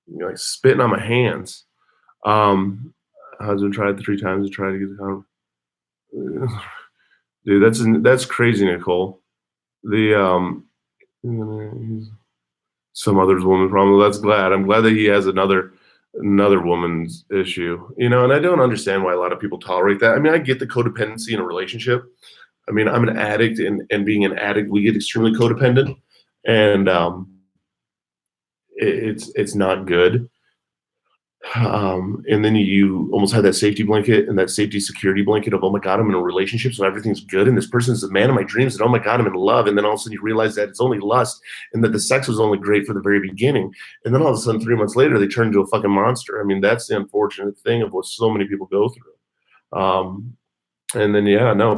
You're like spitting on my hands. Husband tried 3 times to try to get the condom. Dude, that's crazy, Nicole. Some other woman's problem. That's glad. I'm glad that he has another woman's issue, and I don't understand why a lot of people tolerate that. I mean, I get the codependency in a relationship. I mean, I'm an addict, and being an addict, we get extremely codependent, and it's not good. And then you almost have that safety blanket and that safety security blanket of, oh my God, I'm in a relationship, so everything's good, and this person's the man of my dreams, and oh my God, I'm in love. And then all of a sudden you realize that it's only lust and that the sex was only great for the very beginning. And then all of a sudden 3 months later they turn into a fucking monster. I mean, that's the unfortunate thing of what so many people go through. And then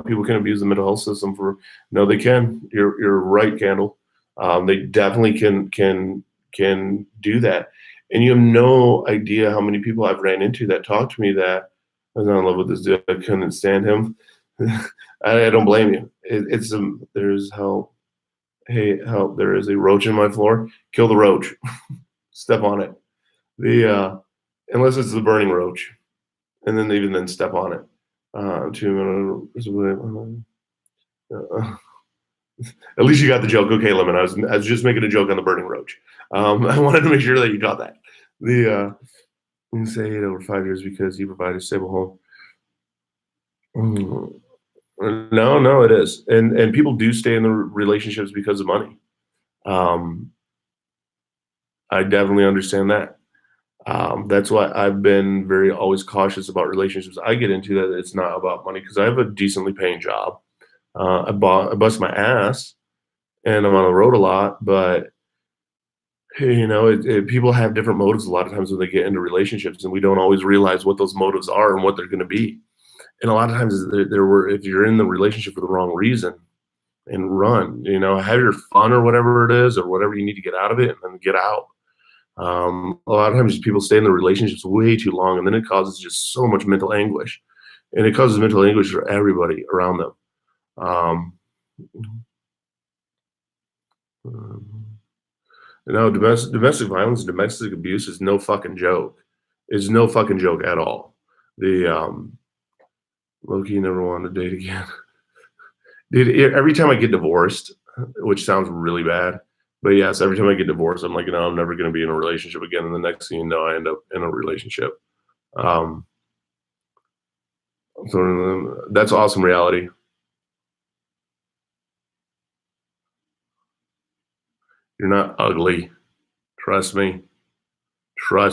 people can abuse the mental health system they can. You're right, Candle. They definitely can do that. And you have no idea how many people I've ran into that talk to me that I was not in love with this dude. I couldn't stand him. I don't blame you. There's help. Hey, help! There is a roach in my floor. Kill the roach. Step on it. Unless it's the burning roach, and then even then step on it. At least you got the joke. Okay, Lemon. I was just making a joke on the burning roach. I wanted to make sure that you got that. You say it over 5 years because he provided a stable home. No, it is, and people do stay in the relationships because of money. I definitely understand that. That's why I've been always cautious about relationships I get into, that it's not about money, because I have a decently paying job. I bust my ass, and I'm on the road a lot, but people have different motives a lot of times when they get into relationships, and we don't always realize what those motives are and what they're going to be. And a lot of times if you're in the relationship for the wrong reason, and run, have your fun or whatever it is, or whatever you need to get out of it, and then get out. A lot of times people stay in the relationships way too long, and then it causes just so much mental anguish, and it causes mental anguish for everybody around them. Domestic violence, domestic abuse is no fucking joke. It's no fucking joke at all. Loki never wanted to date again. Dude, every time I get divorced, which sounds really bad, but yes, every time I get divorced, I'm like, I'm never going to be in a relationship again. And the next thing you know, I end up in a relationship. So that's awesome reality. You're not ugly. Trust me. Yeah,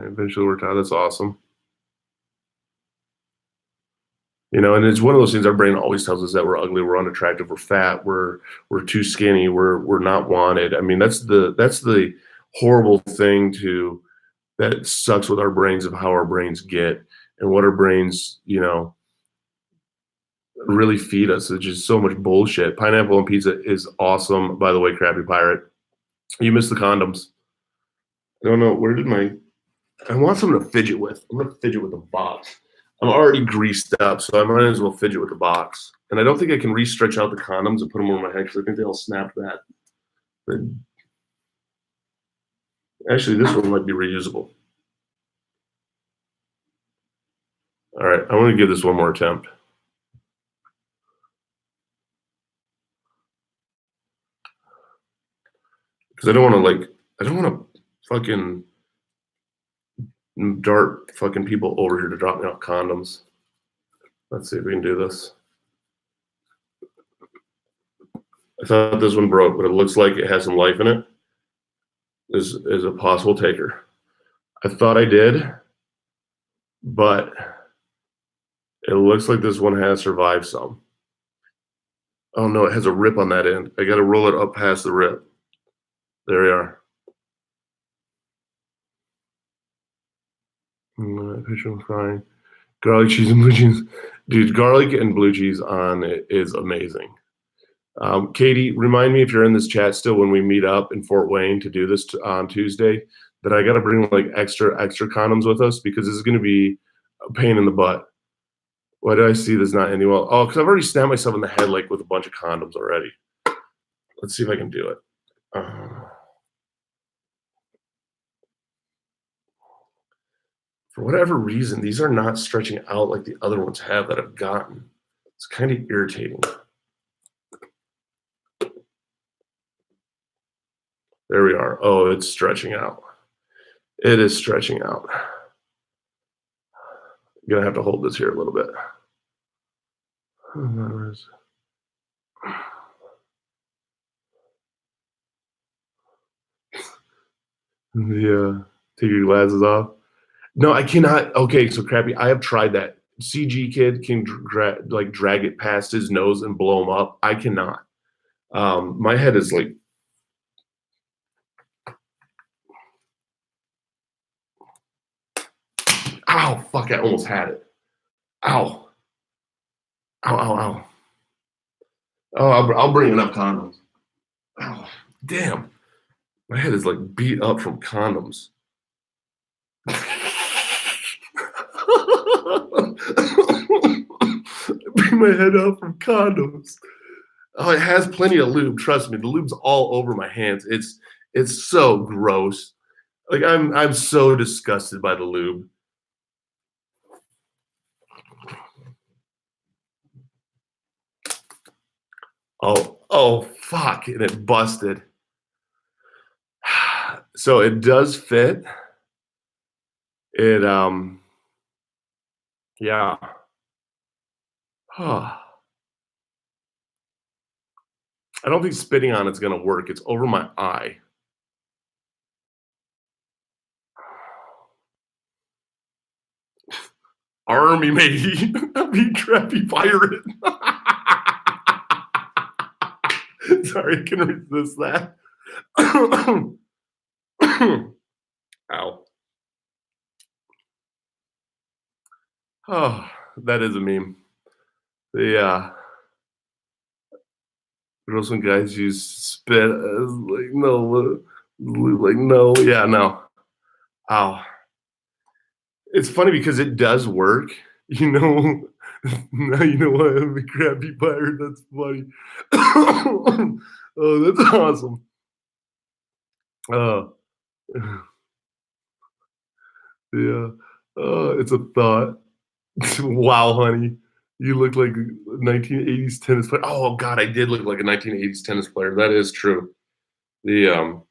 eventually worked out. That's awesome. And it's one of those things our brain always tells us, that we're ugly, we're unattractive, we're fat, we're too skinny, we're not wanted. I mean, that's the horrible thing that sucks with our brains, of how our brains get and what our brains, really feed us. It's just so much bullshit. Pineapple and pizza is awesome. By the way, Crappy Pirate, you missed the condoms. I don't know, I want something to fidget with. I'm going to fidget with the box. I'm already greased up, so I might as well fidget with the box. And I don't think I can re-stretch out the condoms and put them on my head, because I think they'll snap that. But actually, this one might be reusable. All right, I'm gonna give this one more attempt. Because I don't wanna fucking dart fucking people over here to drop me off condoms. Let's see if we can do this. I thought this one broke, but it looks like it has some life in it. This is a possible taker. I thought I did, but it looks like this one has survived some. Oh no, it has a rip on that end. I gotta roll it up past the rip. There we are. Picture of frying. Garlic cheese and blue cheese. Dude, garlic and blue cheese on it is amazing. Katie, remind me if you're in this chat still when we meet up in Fort Wayne to do this on Tuesday, that I got to bring like extra condoms with us because this is going to be a pain in the butt. Why do I see this not ending well? Oh, because I've already stabbed myself in the head like with a bunch of condoms already. Let's see if I can do it. For whatever reason, these are not stretching out like the other ones have that I've gotten. It's kind of irritating. There we are. Oh, it's stretching out. It is stretching out. I'm gonna have to hold this here a little bit. Yeah, take your glasses off. No, I cannot. Okay, so crappy. I have tried that. CG kid can drag it past his nose and blow him up. I cannot. My head is like. Ow! Fuck! I almost had it. Ow! Ow! Ow! Ow! Oh, I'll bring enough condoms. Ow! Damn! My head is like beat up from condoms. Bring my head up from condoms. Oh, it has plenty of lube. Trust me, the lube's all over my hands. It's so gross. Like I'm so disgusted by the lube. Oh fuck, and it busted. So it does fit. It yeah. I don't think spitting on it's gonna work. It's over my eye. Army matey. Be crappy pirate. Sorry, I can resist that. Ow. Oh, that is a meme. The girls and guys use spit as like no, yeah, no. Ow. It's funny because it does work, you know. Now you know why I'm a crappy pirate. That's funny. Oh, that's awesome. Uh, yeah. It's a thought. Wow, honey. You look like a 1980s tennis player. Oh God, I did look like a 1980s tennis player. That is true. The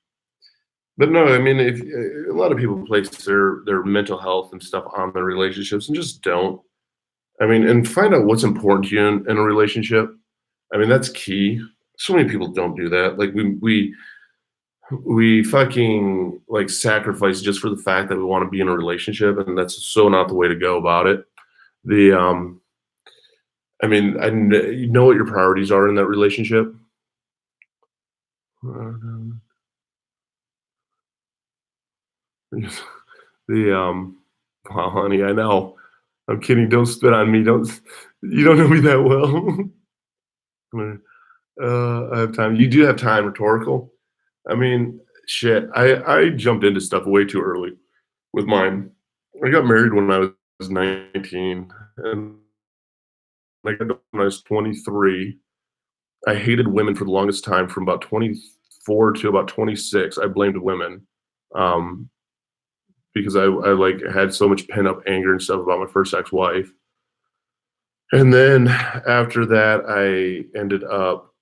but no, I mean, if a lot of people place their mental health and stuff on their relationships and just don't. I mean, and find out what's important to you in a relationship. I mean, that's key. So many people don't do that. Like we fucking like sacrifice just for the fact that we want to be in a relationship, and that's so not the way to go about it. The I mean, you know what your priorities are in that relationship. The wow, honey, I know. I'm kidding. Don't spit on me. You don't know me that well. I have time. You do have time, rhetorical. I mean, shit. I jumped into stuff way too early with mine. I got married when I was 19, and like when I was 23. I hated women for the longest time from about 23 24 to about 26, I blamed women, um, because I like had so much pent up anger and stuff about my first ex-wife. And then after that, I ended up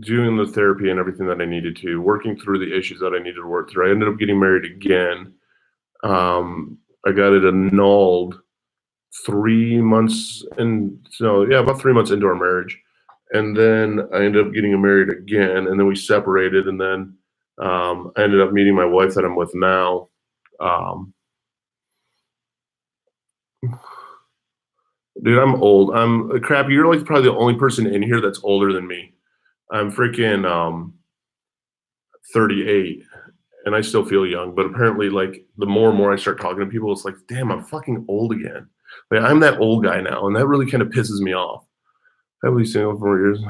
doing the therapy and everything that I needed to, working through the issues that I needed to work through. I ended up getting married again. I got it annulled 3 months and so yeah, about 3 months into our marriage. And then I ended up getting married again, and then we separated, and then I ended up meeting my wife that I'm with now. Um, Dude, I'm old. I'm crap. You're like probably the only person in here that's older than me. I'm freaking 38 and I still feel young, but apparently like the more and more I start talking to people, it's like, damn, I'm fucking old again. Like I'm that old guy now, and that really kind of pisses me off. Heavily single for 4 years.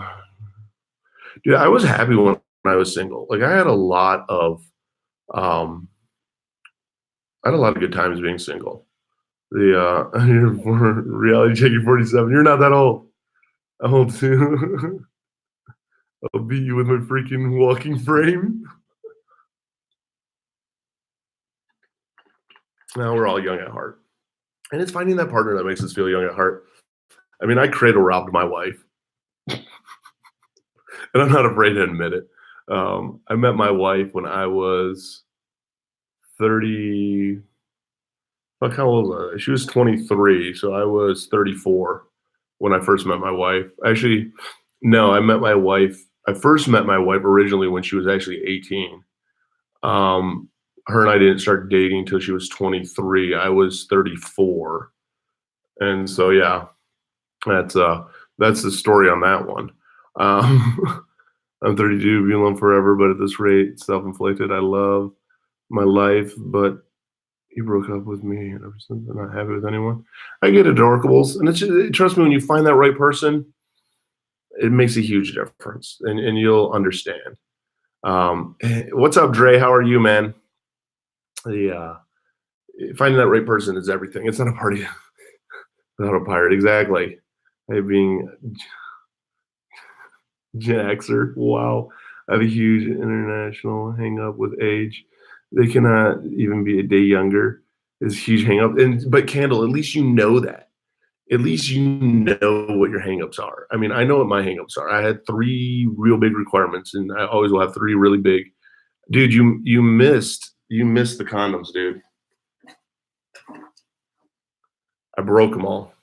Dude, I was happy when I was single. Like um I had a lot of good times being single. The reality check, you're 47. You're not that old. I'm old too. I'll beat you with my freaking walking frame. Now we're all young at heart. And it's finding that partner that makes us feel young at heart. I mean, I cradle robbed my wife, and I'm not afraid to admit it. I met my wife when I was 30. Fuck, how old was I? She was 23, so I was 34 when I first met my wife. Actually, no, I met my wife. I first met my wife originally when she was actually 18. Um, Her and I didn't start dating until she was 23. I was 34, and so yeah, that's uh that's the story on that one. I'm 32, be alone forever, but at this rate, self-inflicted. I love my life, but he broke up with me, and ever since I'm not happy with anyone. I get adorables, and it's just, trust me, when you find that right person, it makes a huge difference, and you'll understand. What's up, Dre? How are you, man? The Finding that right person is everything. It's not a party without a pirate. Exactly. Hey, being Gen Xer. Wow. I have a huge international hang up with age. They cannot even be a day younger. Is huge hang up. And but Candle, at least you know that. At least you know what your hangups are. I mean, I know what my hangups are. I had three real big requirements, and I always will have three really big. Dude, you missed the condoms, dude. I broke them all,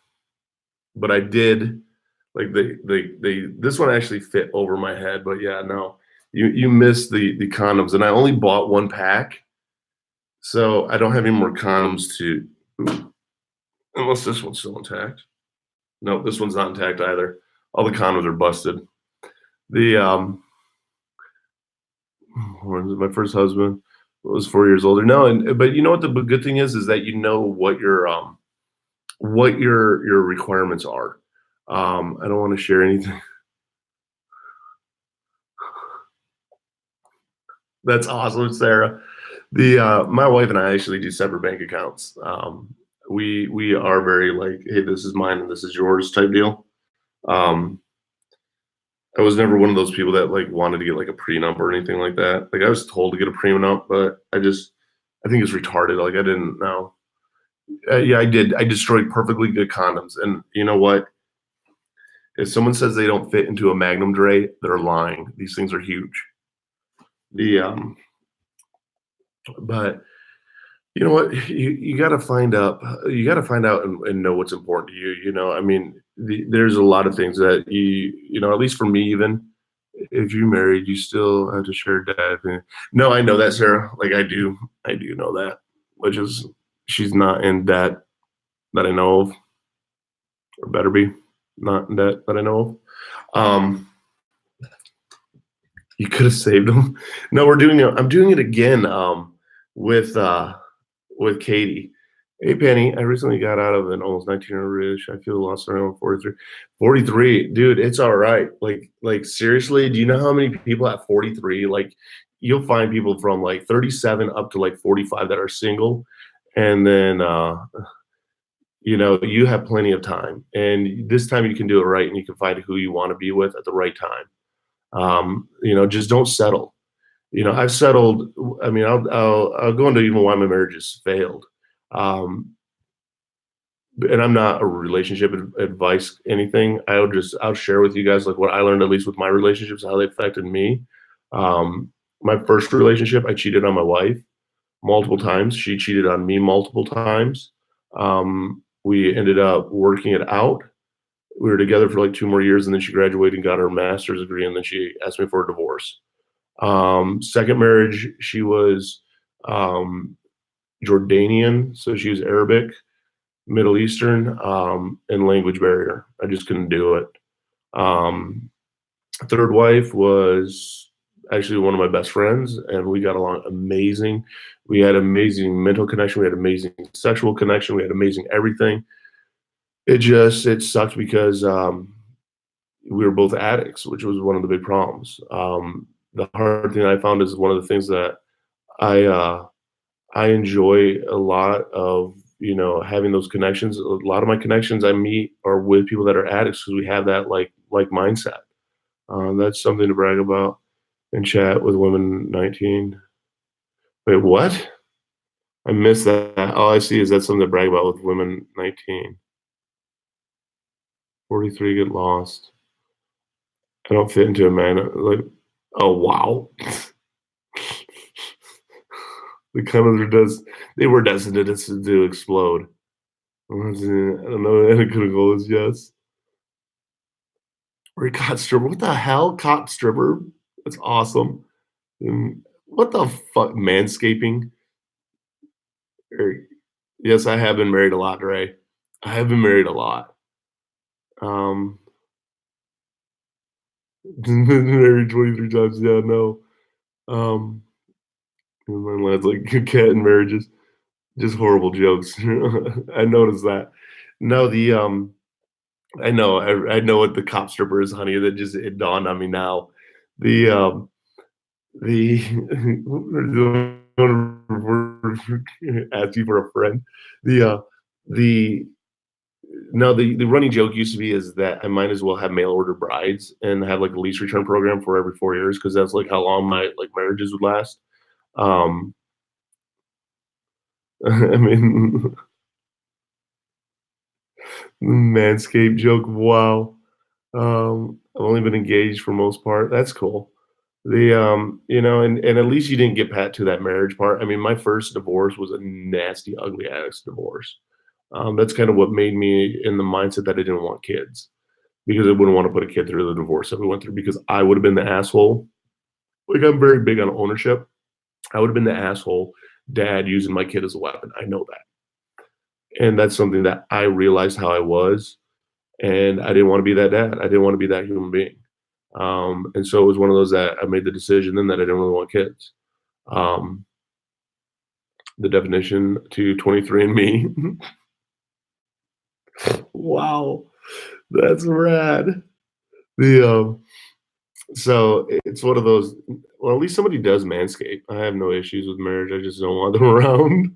but I did. Like they this one actually fit over my head, but yeah, no, you missed the condoms, and I only bought one pack, so I don't have any more condoms to, unless this one's still intact. No, this one's not intact either. All the condoms are busted. The when was it? My first husband was 4 years older. No, and but you know what the good thing is that you know what your requirements are. I don't want to share anything. That's awesome, Sarah. The My wife and I actually do separate bank accounts. We are very like, hey, this is mine and this is yours type deal. Um, I was never one of those people that like wanted to get like a prenup or anything like that. Like I was told to get a prenup, but I think it's retarded. Like I didn't know. Yeah, I did. I destroyed perfectly good condoms, and you know what? If someone says they don't fit into a Magnum Dre, they're lying. These things are huge. The But you know what? You got to find out. You got to find out and know what's important to you. You know, I mean, there's a lot of things that you know. At least for me, even if you're married, you still have to share death. No, I know that, Sarah. Like I do know that. Which is, she's not in debt that I know of, or better be not in debt that I know of. You could have saved them. No, we're doing it. I'm doing it again. With Katie. Hey, Penny, I recently got out of an almost 19-year relationship. I feel lost around 43. 43, dude, it's all right. Like seriously, do you know how many people at 43? Like, you'll find people from like 37 up to like 45 that are single, and then you know, you have plenty of time, and this time you can do it right, and you can find who you want to be with at the right time. Just don't settle. I've settled. I mean, I'll go into even why my marriages failed. Um, and I'm not a relationship advice anything. I'll share with you guys like what I learned at least with my relationships, how they affected me. Um, my first relationship, I cheated on my wife multiple times. She cheated on me multiple times. We ended up working it out. We were together for like 2 more years, and then she graduated and got her master's degree, and then she asked me for a divorce. Second marriage, she was um, Jordanian, so she was Arabic, Middle Eastern, and language barrier. I just couldn't do it. Um, Third wife was actually one of my best friends, and we got along amazing. We had amazing mental connection. We had amazing sexual connection. We had amazing everything. It sucked because we were both addicts, which was one of the big problems. The hard thing I found is one of the things that I uh, I enjoy a lot of having those connections. A lot of my connections I meet are with people that are addicts because we have that like mindset. That's something to brag about and chat with women 19. Wait, what? I missed that. All I see is that's something to brag about with women 19. 43 get lost. I don't fit into a man. Like, oh wow. The commenter does. They were destined to explode. I don't know. And it could go as yes. Or cot stripper. What the hell? Cot stripper? That's awesome. What the fuck? Manscaping? Or, yes, I have been married a lot, Ray. I have been married a lot. Um, been married 23 times. Yeah, no. Um, and then lads like cat and marriages, just horrible jokes. I noticed that. No, I know, I know what the cop stripper is, honey. That just it dawned on me now. The the ask you for a friend. The the No, the running joke used to be is that I might as well have mail order brides and have like a lease return program for every 4 years because that's like how long my like marriages would last. Um, I mean, manscape joke. Wow. I've only been engaged for most part. That's cool. And at least you didn't get pat to that marriage part. I mean, my first divorce was a nasty, ugly ass divorce. That's kind of what made me in the mindset that I didn't want kids because I wouldn't want to put a kid through the divorce that we went through because I would have been the asshole. Like I'm very big on ownership. I would have been the asshole dad using my kid as a weapon. I know that. And that's something that I realized how I was. And I didn't want to be that dad. I didn't want to be that human being. And so it was one of those that I made the decision then that I didn't really want kids. Um, the definition to 23 and me. Wow, that's rad. The So it's one of those. Well, at least somebody does manscape. I have no issues with marriage. I just don't want them around.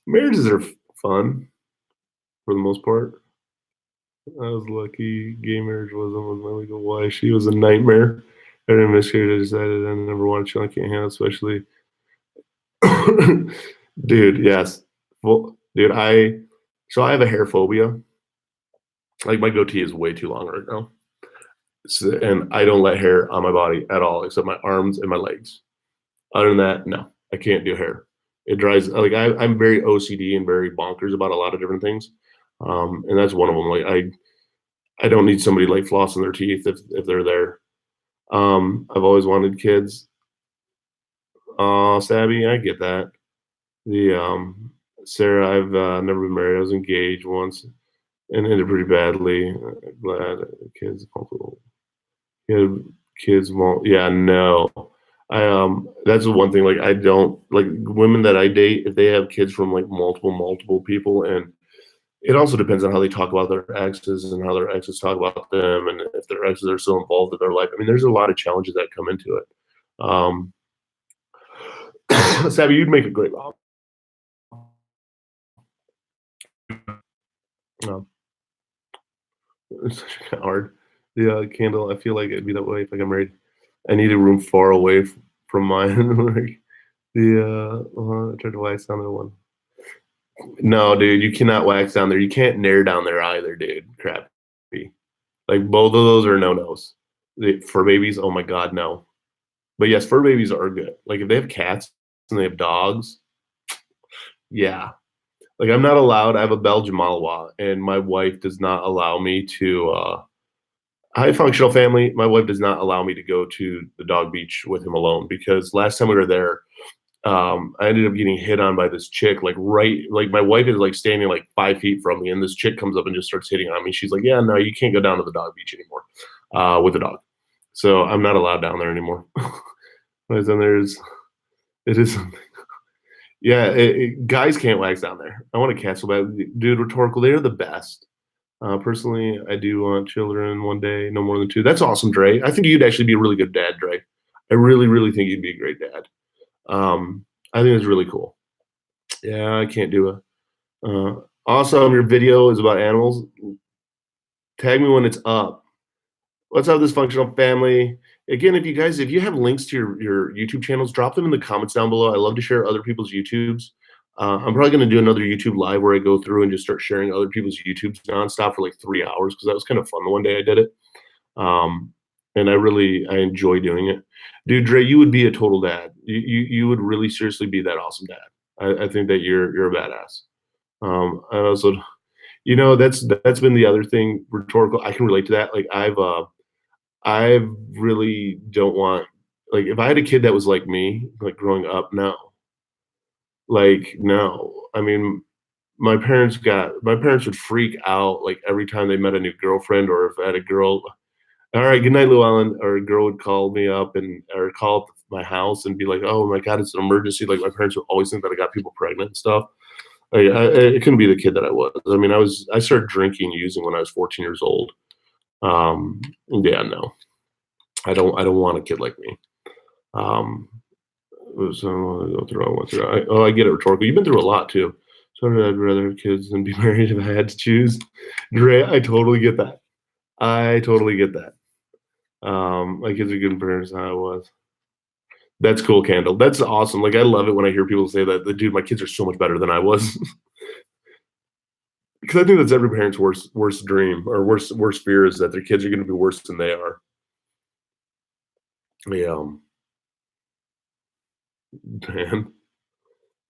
Marriages are fun for the most part. I was lucky. Gay marriage wasn't with my legal wife. She was a nightmare. I didn't miscarriage. I decided I never wanted children. I can't handle, especially. Dude, yes. Well, dude, I have a hair phobia. Like my goatee is way too long right now. And I don't let hair on my body at all, except my arms and my legs. Other than that, no, I can't do hair. It drives like I'm very OCD and very bonkers about a lot of different things, and that's one of them. Like I don't need somebody like flossing their teeth if they're there. I've always wanted kids. Sabby, I get that. The Sarah, I've never been married. I was engaged once and ended pretty badly. Glad kids. Yeah, kids won't. Yeah, no. That's the one thing. Like, I don't like women that I date if they have kids from like multiple people, and it also depends on how they talk about their exes and how their exes talk about them, and if their exes are still involved in their life. I mean, there's a lot of challenges that come into it. Um, Savvy, you'd make a great mom. No, it's hard. Yeah, candle. I feel like it'd be that way if I got married. I need a room far away from mine. Like I tried to wax down that one. No, dude, you cannot wax down there. You can't nair down there either, dude. Crap. Like both of those are no nos. For babies, oh my god, no. But yes, fur babies are good. Like if they have cats and they have dogs, yeah. Like I'm not allowed. I have a Belgian Malinois, and my wife does not allow me to. High functional family. My wife does not allow me to go to the dog beach with him alone because last time we were there, I ended up getting hit on by this chick. Like my wife is like standing like 5 feet from me, and this chick comes up and just starts hitting on me. She's like, "Yeah, no, you can't go down to the dog beach anymore with the dog." So I'm not allowed down there anymore. But then it is something. Yeah, guys can't wax down there. I want a cat so bad, dude. Rhetorical, they are the best. Personally, I do want children one day, no more than two. That's awesome, Dre. I think you'd actually be a really good dad, Dre. I really, really think you'd be a great dad. I think it's really cool. Yeah, I can't do a. Awesome, your video is about animals. Tag me when it's up. What's up, dysfunctional family? Again, if you have links to your YouTube channels, drop them in the comments down below. I love to share other people's YouTubes. I'm probably going to do another YouTube live where I go through and just start sharing other people's YouTubes nonstop for like 3 hours because that was kind of fun the one day I did it. And I enjoy doing it. Dude, Dre, you would be a total dad. You would really seriously be that awesome dad. I think that you're a badass. I also, that's been the other thing. Rhetorical. I can relate to that. Like I really don't want, like if I had a kid that was like me, like growing up, no. Like, no. I mean, my parents would freak out like every time they met a new girlfriend or if I had a girl. All right, good night, Llewellyn. Or a girl would call me up or call up my house and be like, "Oh my god, it's an emergency." Like my parents would always think that I got people pregnant and stuff. Like, it couldn't be the kid that I was. I mean, I started drinking, using when I was 14 years old. Yeah, no, I don't want a kid like me. So I go through. I went through. I get it, rhetorical. You've been through a lot too. So I'd rather have kids than be married if I had to choose. Dre, I totally get that. I totally get that. My kids are good in parents than I was. That's cool, Candle. That's awesome. Like I love it when I hear people say that. Dude, my kids are so much better than I was. Because I think that's every parent's worst dream or worst fear is that their kids are going to be worse than they are. Yeah, man.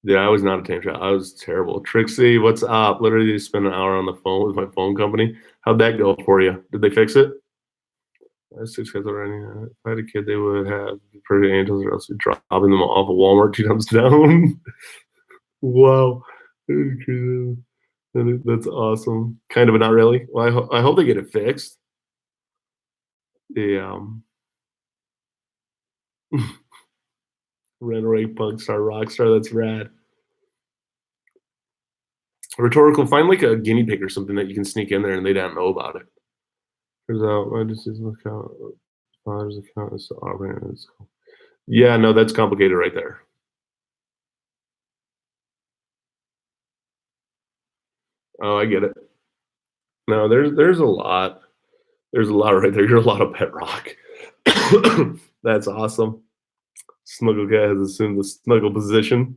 Yeah, I was not a tame child. I was terrible. Trixie, what's up? Literally just spent an hour on the phone with my phone company. How'd that go for you? Did they fix it? I have 6 kids already. If I had a kid, they would have pretty angels, or else we'd dropping them off at Walmart 2 times down. Wow, that's awesome. Kind of, but not really. Well, I hope they get it fixed. Yeah. Red Ray Punk Star Rockstar. That's rad. Rhetorical. Find like a guinea pig or something that you can sneak in there and they don't know about it. Turns out my decision account, father's account is Auburn. Yeah, no, that's complicated right there. Oh, I get it. No, there's a lot. There's a lot right there. You're a lot of pet rock. That's awesome. Snuggle Cat has assumed the snuggle position.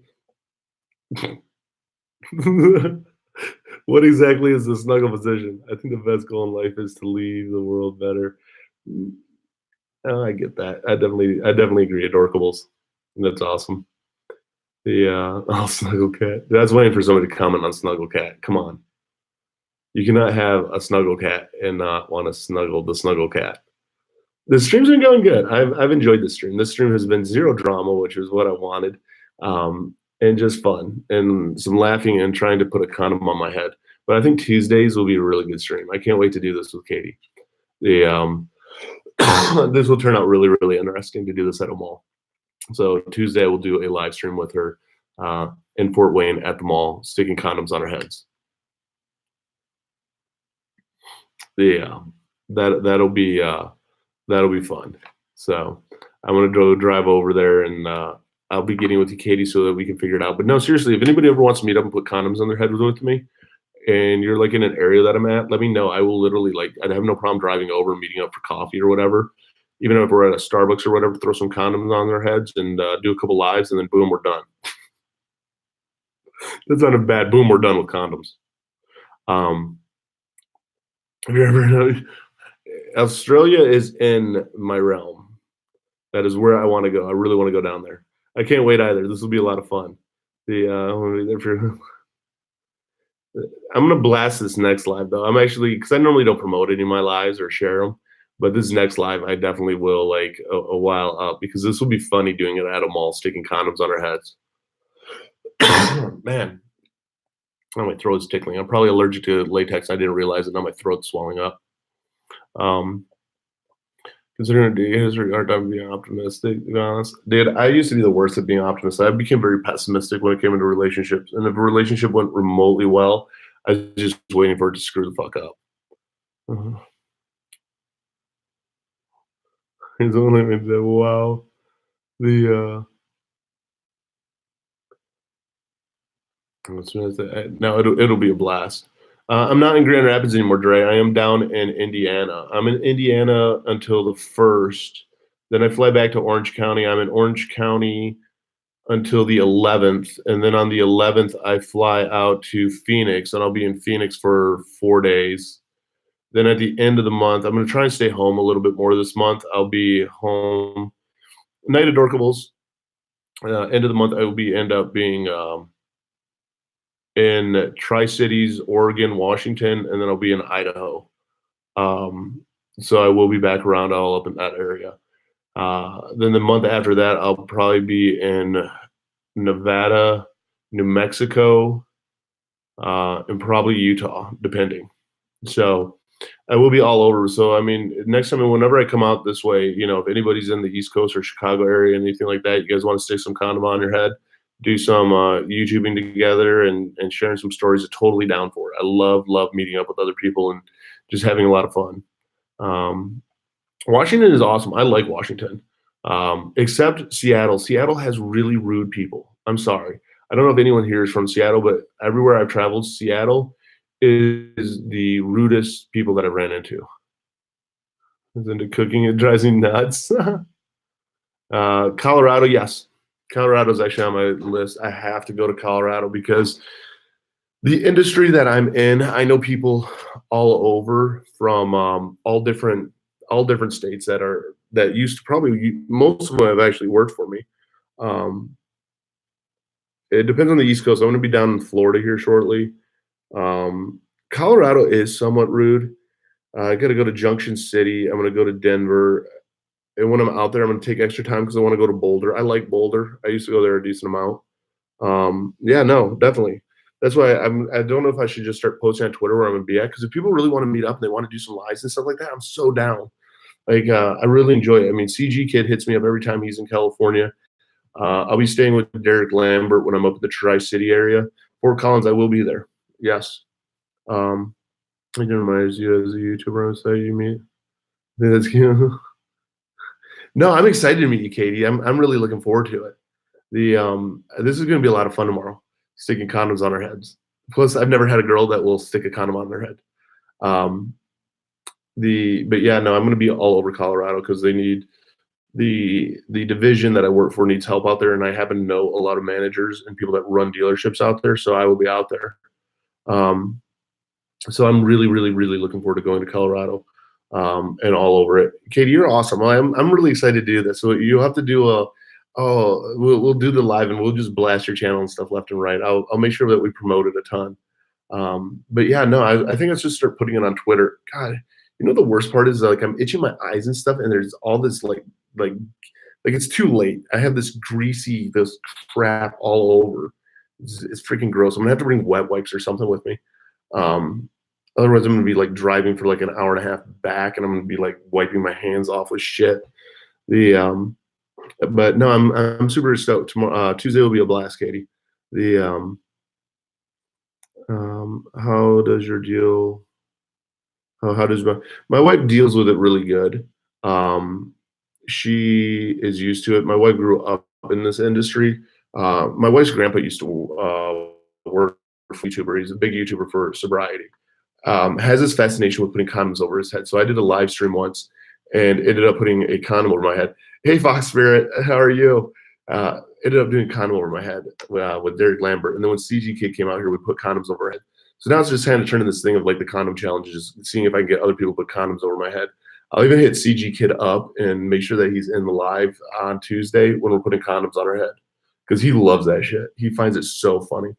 What exactly is the snuggle position? I think the best goal in life is to leave the world better. Oh, I get that. I definitely agree. Adorkables. That's awesome. Yeah, oh, Snuggle Cat. I was waiting for somebody to comment on Snuggle Cat. Come on. You cannot have a Snuggle Cat and not want to snuggle the Snuggle Cat. The stream's been going good. I've enjoyed the stream. This stream has been zero drama, which is what I wanted, and just fun and some laughing and trying to put a condom on my head. But I think Tuesdays will be a really good stream. I can't wait to do this with Katie. This will turn out really, really interesting to do this at a mall. So Tuesday we'll do a live stream with her in Fort Wayne at the mall, sticking condoms on our heads. Yeah, that'll be fun. So I'm gonna go drive over there and I'll be getting with you, Katie, so that we can figure it out. But no, seriously, if anybody ever wants to meet up and put condoms on their head with me, and you're like in an area that I'm at, let me know. I will literally like I'd have no problem driving over, meeting up for coffee or whatever. Even if we're at a Starbucks or whatever, throw some condoms on their heads and do a couple lives, and then boom, we're done. That's not a bad boom. We're done with condoms. Um, have you ever? Australia is in my realm. That is where I want to go. I really want to go down there. I can't wait either. This will be a lot of fun. The I wanna be there for I'm gonna blast this next live though. I'm actually because I normally don't promote any of my lives or share them, but this next live I definitely will like a while up because this will be funny doing it at a mall, sticking condoms on our heads. Man, oh, my throat's tickling. I'm probably allergic to latex. I didn't realize it. Now my throat's swelling up. Um, Considering the history, hard time being optimistic. To be honest, dude, I used to be the worst at being optimistic. I became very pessimistic when it came into relationships, and if a relationship went remotely well, I was just waiting for it to screw the fuck up. Uh-huh. It's only been that wow. The as soon as no, it'll be a blast. I'm not in Grand Rapids anymore, Dre. I am down in Indiana. I'm in Indiana until the first. Then I fly back to Orange County. I'm in Orange County until the 11th, and then on the 11th, I fly out to Phoenix, and I'll be in Phoenix for 4 days. Then at the end of the month, I'm going to try and stay home a little bit more this month. I'll be home night of Dorkables. End of the month, I will be end up being in Tri Cities, Oregon, Washington, and then I'll be in Idaho. Um, so I will be back around all up in that area. Then the month after that, I'll probably be in Nevada, New Mexico, and probably Utah, depending. So I will be all over. So I mean, next time, whenever I come out this way, if anybody's in the East Coast or Chicago area, anything like that, you guys want to stick some condom on your head, do some YouTubing together, and sharing some stories. I'm totally down for it. I love meeting up with other people and just having a lot of fun. Um, Washington is awesome. I like Washington, except Seattle. Seattle has really rude people. I'm sorry. I don't know if anyone here is from Seattle, but everywhere I've traveled, Seattle is the rudest people that I've ran into. Is into cooking. It drives me nuts. Colorado, yes. Colorado's actually on my list. I have to go to Colorado because the industry that I'm in, I know people all over from all different states that used to probably most of them have actually worked for me. Um, it depends on the East Coast. I'm going to be down in Florida here shortly. Um, Colorado is somewhat rude. I got to go to Junction City. I'm going to go to Denver. And when I'm out there, I'm going to take extra time because I want to go to Boulder. I like Boulder. I used to go there a decent amount. Yeah, no, definitely. That's why I don't know if I should just start posting on Twitter where I'm gonna be at because if people really want to meet up and they want to do some lives and stuff like that, I'm so down. Like I really enjoy it. I mean, CG Kid hits me up every time he's in California. I'll be staying with Derek Lambert when I'm up at the Tri City area. Fort Collins, I will be there. Yes. I can remind you as a YouTuber on site you meet. That's cute. No, I'm excited to meet you, Katie. I'm really looking forward to it. This is gonna be a lot of fun tomorrow, sticking condoms on our heads. Plus, I've never had a girl that will stick a condom on their head. Um, but yeah, no, I'm gonna be all over Colorado because they need the division that I work for needs help out there, and I happen to know a lot of managers and people that run dealerships out there, so I will be out there. Um, so I'm really, really, really looking forward to going to Colorado and all over it. Katie, you're awesome. I'm really excited to do this. So you'll have to do a oh we'll do the live and we'll just blast your channel and stuff left and right. I'll make sure that we promote it a ton. But yeah, no, I think let's just start putting it on Twitter. God, the worst part is like I'm itching my eyes and stuff, and there's all this like it's too late. I have this crap all over. It's freaking gross. I'm gonna have to bring wet wipes or something with me. Um, Otherwise, I'm gonna be like driving for like an hour and a half back, and I'm gonna be like wiping my hands off with shit. The But no, I'm super stoked. Tomorrow, Tuesday will be a blast, Katie. The how does your deal? How does my wife deals with it really good. Um, she is used to it. My wife grew up in this industry. My wife's grandpa used to work YouTuber. He's a big YouTuber for sobriety. Has this fascination with putting condoms over his head. So I did a live stream once and ended up putting a condom over my head. Hey, Fox Spirit, how are you? Ended up doing a condom over my head with Derek Lambert. And then when CG Kid came out here, we put condoms over our head. So now it's just kind of turning this thing of like the condom challenge, just seeing if I can get other people to put condoms over my head. I'll even hit CG Kid up and make sure that he's in the live on Tuesday when we're putting condoms on our head because he loves that shit. He finds it so funny.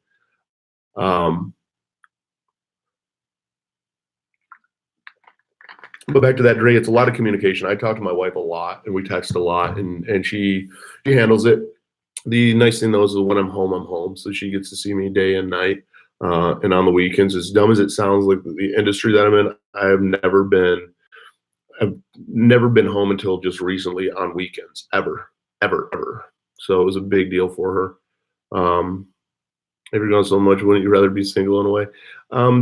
But back to that, Dre, it's a lot of communication. I talk to my wife a lot and we text a lot and she handles it. The nice thing though is when I'm home. So she gets to see me day and night. And on the weekends, as dumb as it sounds, like the industry that I'm in, I've never been home until just recently on weekends, ever. So it was a big deal for her. Every gone so much, wouldn't you rather be single in a way?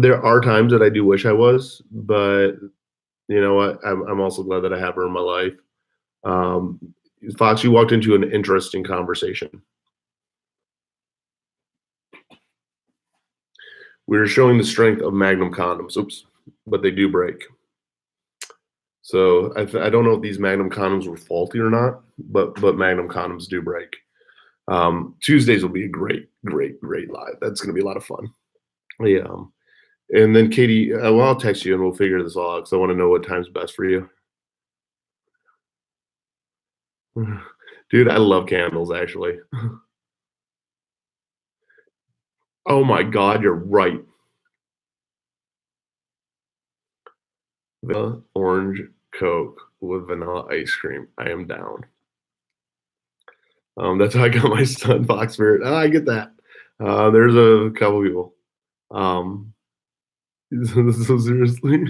There are times that I do wish I was, but you know what? I'm also glad that I have her in my life. Fox, you walked into an interesting conversation. We were showing the strength of Magnum condoms. Oops, but they do break. So I don't know if these Magnum condoms were faulty or not, but Magnum condoms do break. Tuesdays will be a great live. That's going to be a lot of fun. Yeah. And then Katie, well, I'll text you and we'll figure this all out because I want to know what time's best for you. Dude, I love candles actually. Oh my God, you're right. Vanilla orange Coke with vanilla ice cream. I am down. That's how I got my son Fox Spirit. Oh, I get that. There's a couple people. So seriously,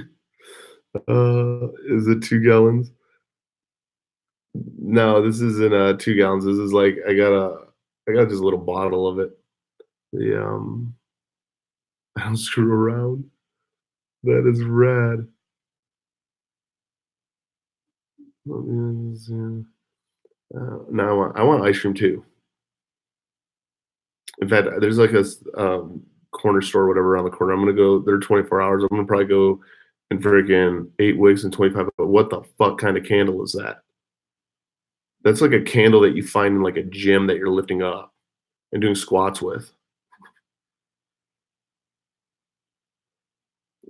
is it 2 gallons? No, this isn't 2 gallons. This is like I got just a little bottle of it. The I don't screw around. That is rad. Now I want ice cream too. In fact, there's like a corner store or whatever around the corner. I'm gonna go. They're 24 hours. I'm gonna probably go and freaking 8 wigs and 25. But what the fuck kind of candle is that? That's like a candle that you find in like a gym that you're lifting up and doing squats with.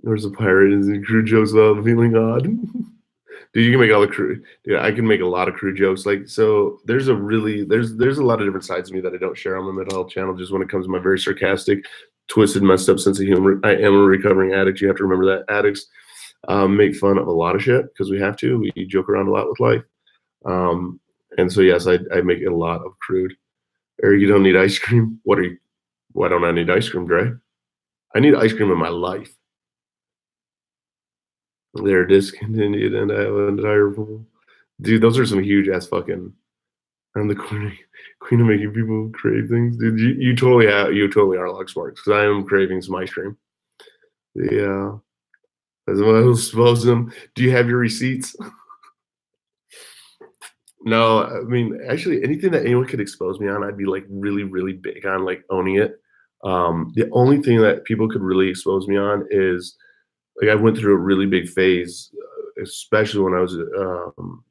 There's a pirate and crude jokes about feeling odd. Dude, you can make all the crude. Dude, I can make a lot of crude jokes. Like, so there's a lot of different sides of me that I don't share on my mental health channel. Just when it comes to my very sarcastic, twisted, messed up sense of humor. I am a recovering addict. You have to remember that addicts make fun of a lot of shit because we have to. We joke around a lot with life. And so yes, I make a lot of crude. Eric, you don't need ice cream. Why don't I need ice cream, Dre? I need ice cream in my life. They're discontinued and I have an entire dude, those are some huge ass fucking I'm the queen of making people crave things. Dude, you totally are like sparks because I am craving some ice cream. Yeah. As well as expose them. Do you have your receipts? No, I mean, actually, anything that anyone could expose me on, I'd be like really big on like owning it. The only thing that people could really expose me on is like I went through a really big phase, especially when I was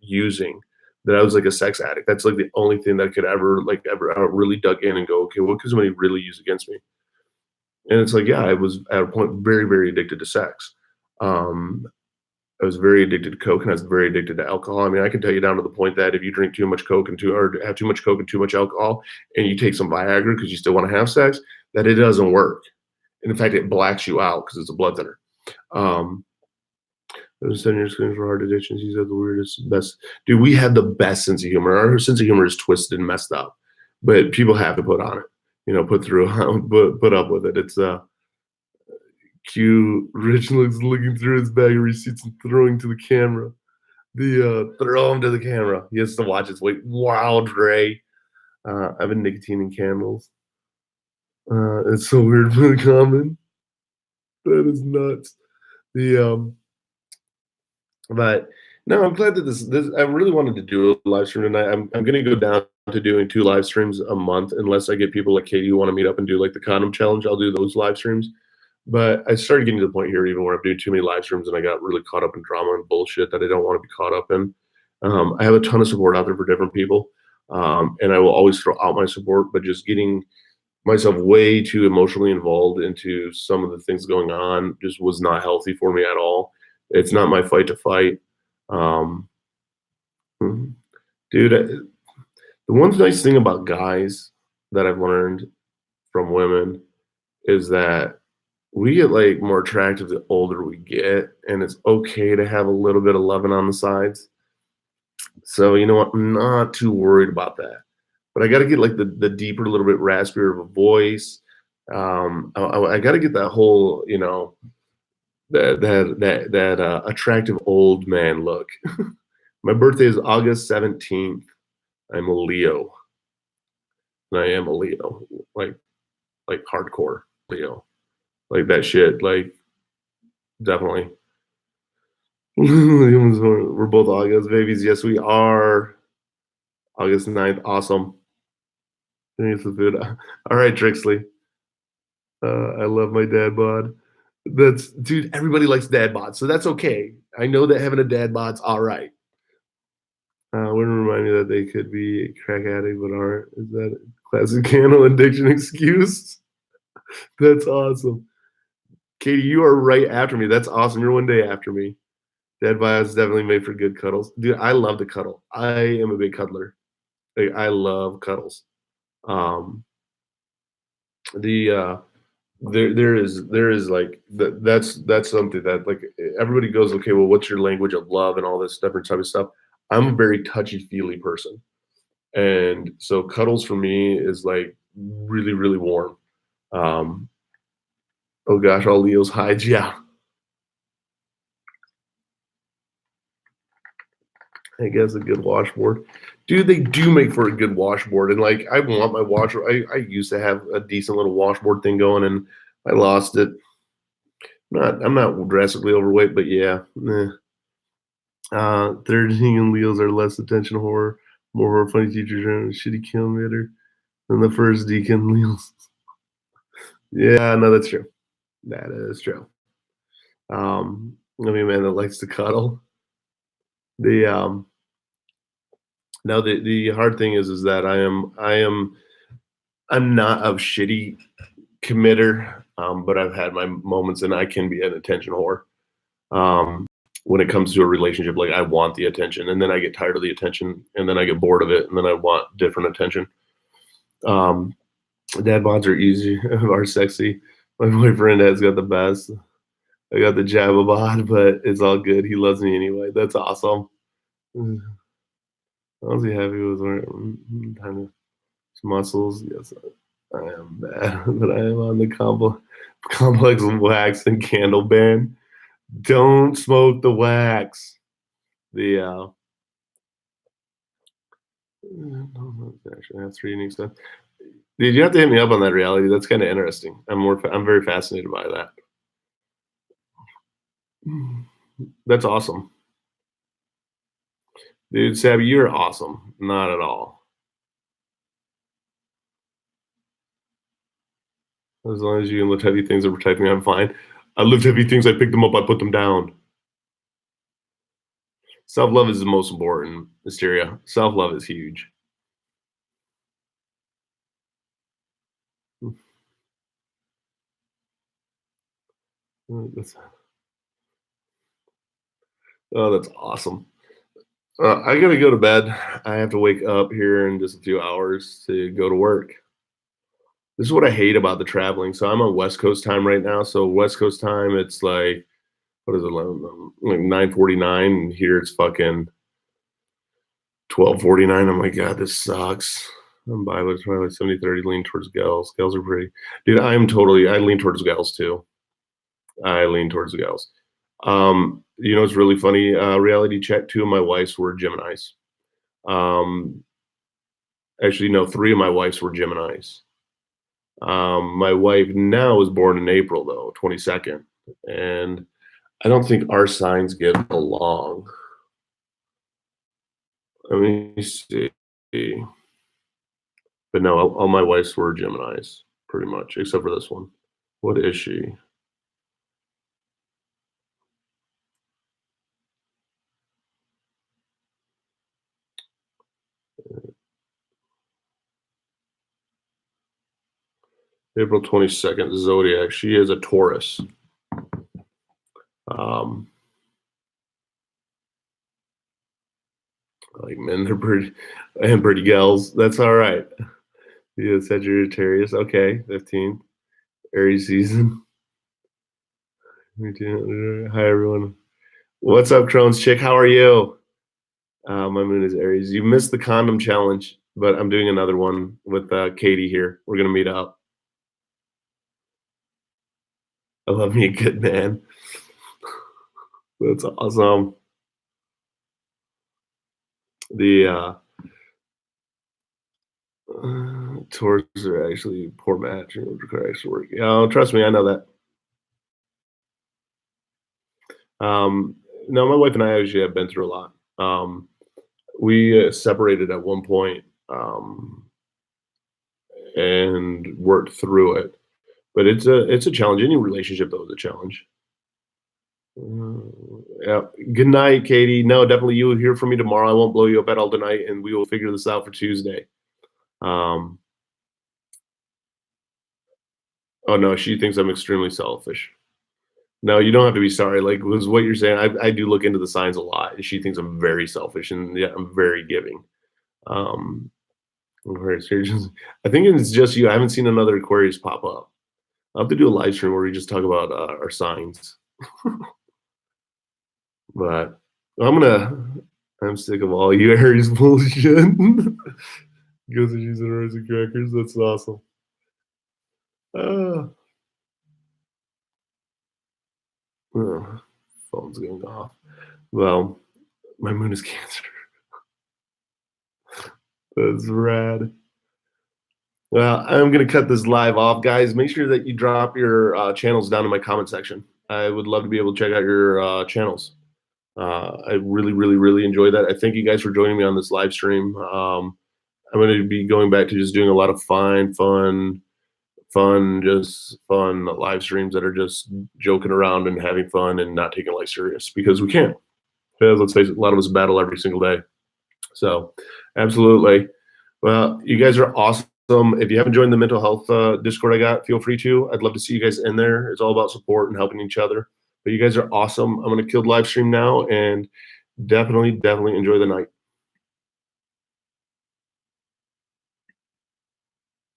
using. That I was like a sex addict. That's like the only thing that could ever really dug in and go, okay, what could somebody really use against me? And it's like, yeah, I was at a point very addicted to sex. I was very addicted to coke and I was very addicted to alcohol. I mean, I can tell you down to the point that if you drink too much coke or have too much coke and too much alcohol, and you take some Viagra because you still want to have sex, that it doesn't work. And in fact, it blacks you out because it's a blood thinner. Those 10 years screens for hard addictions. He said the weirdest, best. Dude, we had the best sense of humor. Our sense of humor is twisted and messed up, but people have to put on it. You know, put up with it. It's Q. Rich looking through his bag of receipts and throwing to the camera. Throw him to the camera. He has to watch his weight. Wow, Dre. I've been nicotine and candles. It's so weird for the comment. That is nuts. But no, I'm glad that this I really wanted to do a live stream tonight. I'm gonna go down to doing 2 live streams a month unless I get people like Katie who wanna meet up and do, like, the condom challenge, I'll do those live streams. But I started getting to the point here even where I'm doing too many live streams and I got really caught up in drama and bullshit that I don't wanna be caught up in. I have a ton of support out there for different people, and I will always throw out my support, but just getting myself way too emotionally involved into some of the things going on just was not healthy for me at all. It's not my fight to fight. Um, mhm. Dude, the one nice thing about guys that I've learned from women is that we get like more attractive the older we get, and it's okay to have a little bit of loving on the sides. So you know what? I'm not too worried about that. But I got to get like the deeper, little bit raspier of a voice. I got to get that whole, that attractive old man look. My birthday is August 17th. I'm a Leo, and I am a Leo, like like hardcore Leo, like that shit, like definitely. We're both August babies. Yes, we are. August 9th. Awesome. Thanks for food. All right, Trixley. I love my dad bod. That's dude. Everybody likes dad bods, so that's okay. I know that having a dad bod's all right. Wouldn't remind me that they could be a crack addict but aren't. Is that a classic candle addiction excuse? That's awesome. Katie, you are right after me. That's awesome. You're one day after me. Dad bod is definitely made for good cuddles. Dude, I love to cuddle. I am a big cuddler. Like, I love cuddles. Um, the there is like that's something that like everybody goes, okay, well, what's your language of love and all this different type of stuff. I'm a very touchy feely person, and so cuddles for me is like really really warm. um oh gosh, all Leos hides, yeah. I guess a good washboard, dude. They do make for a good washboard, and like I want my washer. I used to have a decent little washboard thing going, and I lost it. I'm not drastically overweight, but yeah. 13 Leos are less attention horror, more of our funny teachers and shitty kilometer than the first Deacon Leos. Yeah, no, that's true. That is true. I mean, a man that likes to cuddle. The Now the hard thing is that I'm not a shitty committer, but I've had my moments and I can be an attention whore. Um, when it comes to a relationship, like I want the attention, and then I get tired of the attention, and then I get bored of it, and then I want different attention. Um, Dad bods are easy, are sexy. My boyfriend has got the best. I got the Jabba bod, but it's all good. He loves me anyway. That's awesome. I was he happy with kind of muscles. Yes, I am bad, but I am on the complex wax and candle ban. Don't smoke the wax. The actually that's pretty unique stuff. Dude, you have to hit me up on that reality. That's kind of interesting. I'm very fascinated by that. That's awesome. Dude, Sabby, you're awesome. Not at all. As long as you can lift heavy things and protect me, I'm fine. I lift heavy things, I pick them up, I put them down. Self love is the most important, Hysteria. Self love is huge. That's, oh, that's awesome. I gotta go to bed. I have to wake up here in just a few hours to go to work. This is what I hate about the traveling. So I'm on West Coast time right now. So West Coast time, it's like what is it, like 9:49, and here it's fucking 12:49. I'm like, God, this sucks. I'm by, but it's probably like 70-30 lean towards gals. Gals are pretty. Dude, I lean towards gals too. I lean towards the gals. It's really funny. Reality check, two of my wives were Geminis. Um, Actually, no, three of my wives were Geminis. My wife now was born in April, though, 22nd. And I don't think our signs get along. Let me see. But no, all my wives were Geminis, pretty much, except for this one. What is she? April 22nd, zodiac. She is a Taurus. Um, like men are pretty and pretty gals. That's all right. Yeah, Sagittarius. Okay, 15. Aries season. Me too. Hi everyone. What's up, Crohn's chick? How are you? My moon is Aries. You missed the condom challenge, but I'm doing another one with Katie here. We're gonna meet up. I love me a good man. That's awesome. The tours are actually poor match and would require extra work. Yeah, trust me, I know that. Um, no, my wife and I actually have been through a lot. We separated at one point, and worked through it. But it's a challenge. Any relationship though is a challenge. Yeah. Good night, Katie. No, definitely you will hear from me tomorrow. I won't blow you up at all tonight, and we will figure this out for Tuesday. Um, oh no, she thinks I'm extremely selfish. No, you don't have to be sorry. Like was what you're saying. I do look into the signs a lot, and she thinks I'm very selfish, and yeah, I'm very giving. Um, Aquarius, you're just, I think it's just you. I haven't seen another Aquarius pop up. I'll have to do a live stream where we just talk about our signs. But I'm sick of all you Aries bullshit. Goes and she's in rosy crackers. That's awesome. Uh, oh, phone's going off. Well, my moon is Cancer. That's rad. Well, I'm gonna cut this live off, guys. Make sure that you drop your channels down in my comment section. I would love to be able to check out your channels. I really, really, really enjoy that. I thank you guys for joining me on this live stream. I'm going to be going back to just doing a lot of just fun live streams that are just joking around and having fun and not taking life serious because we can't. Because let's face it, a lot of us battle every single day. So, absolutely. Well, you guys are awesome. If you haven't joined the mental health Discord I got, feel free to. I'd love to see you guys in there. It's all about support and helping each other. But you guys are awesome. I'm going to kill the live stream now and definitely, definitely enjoy the night.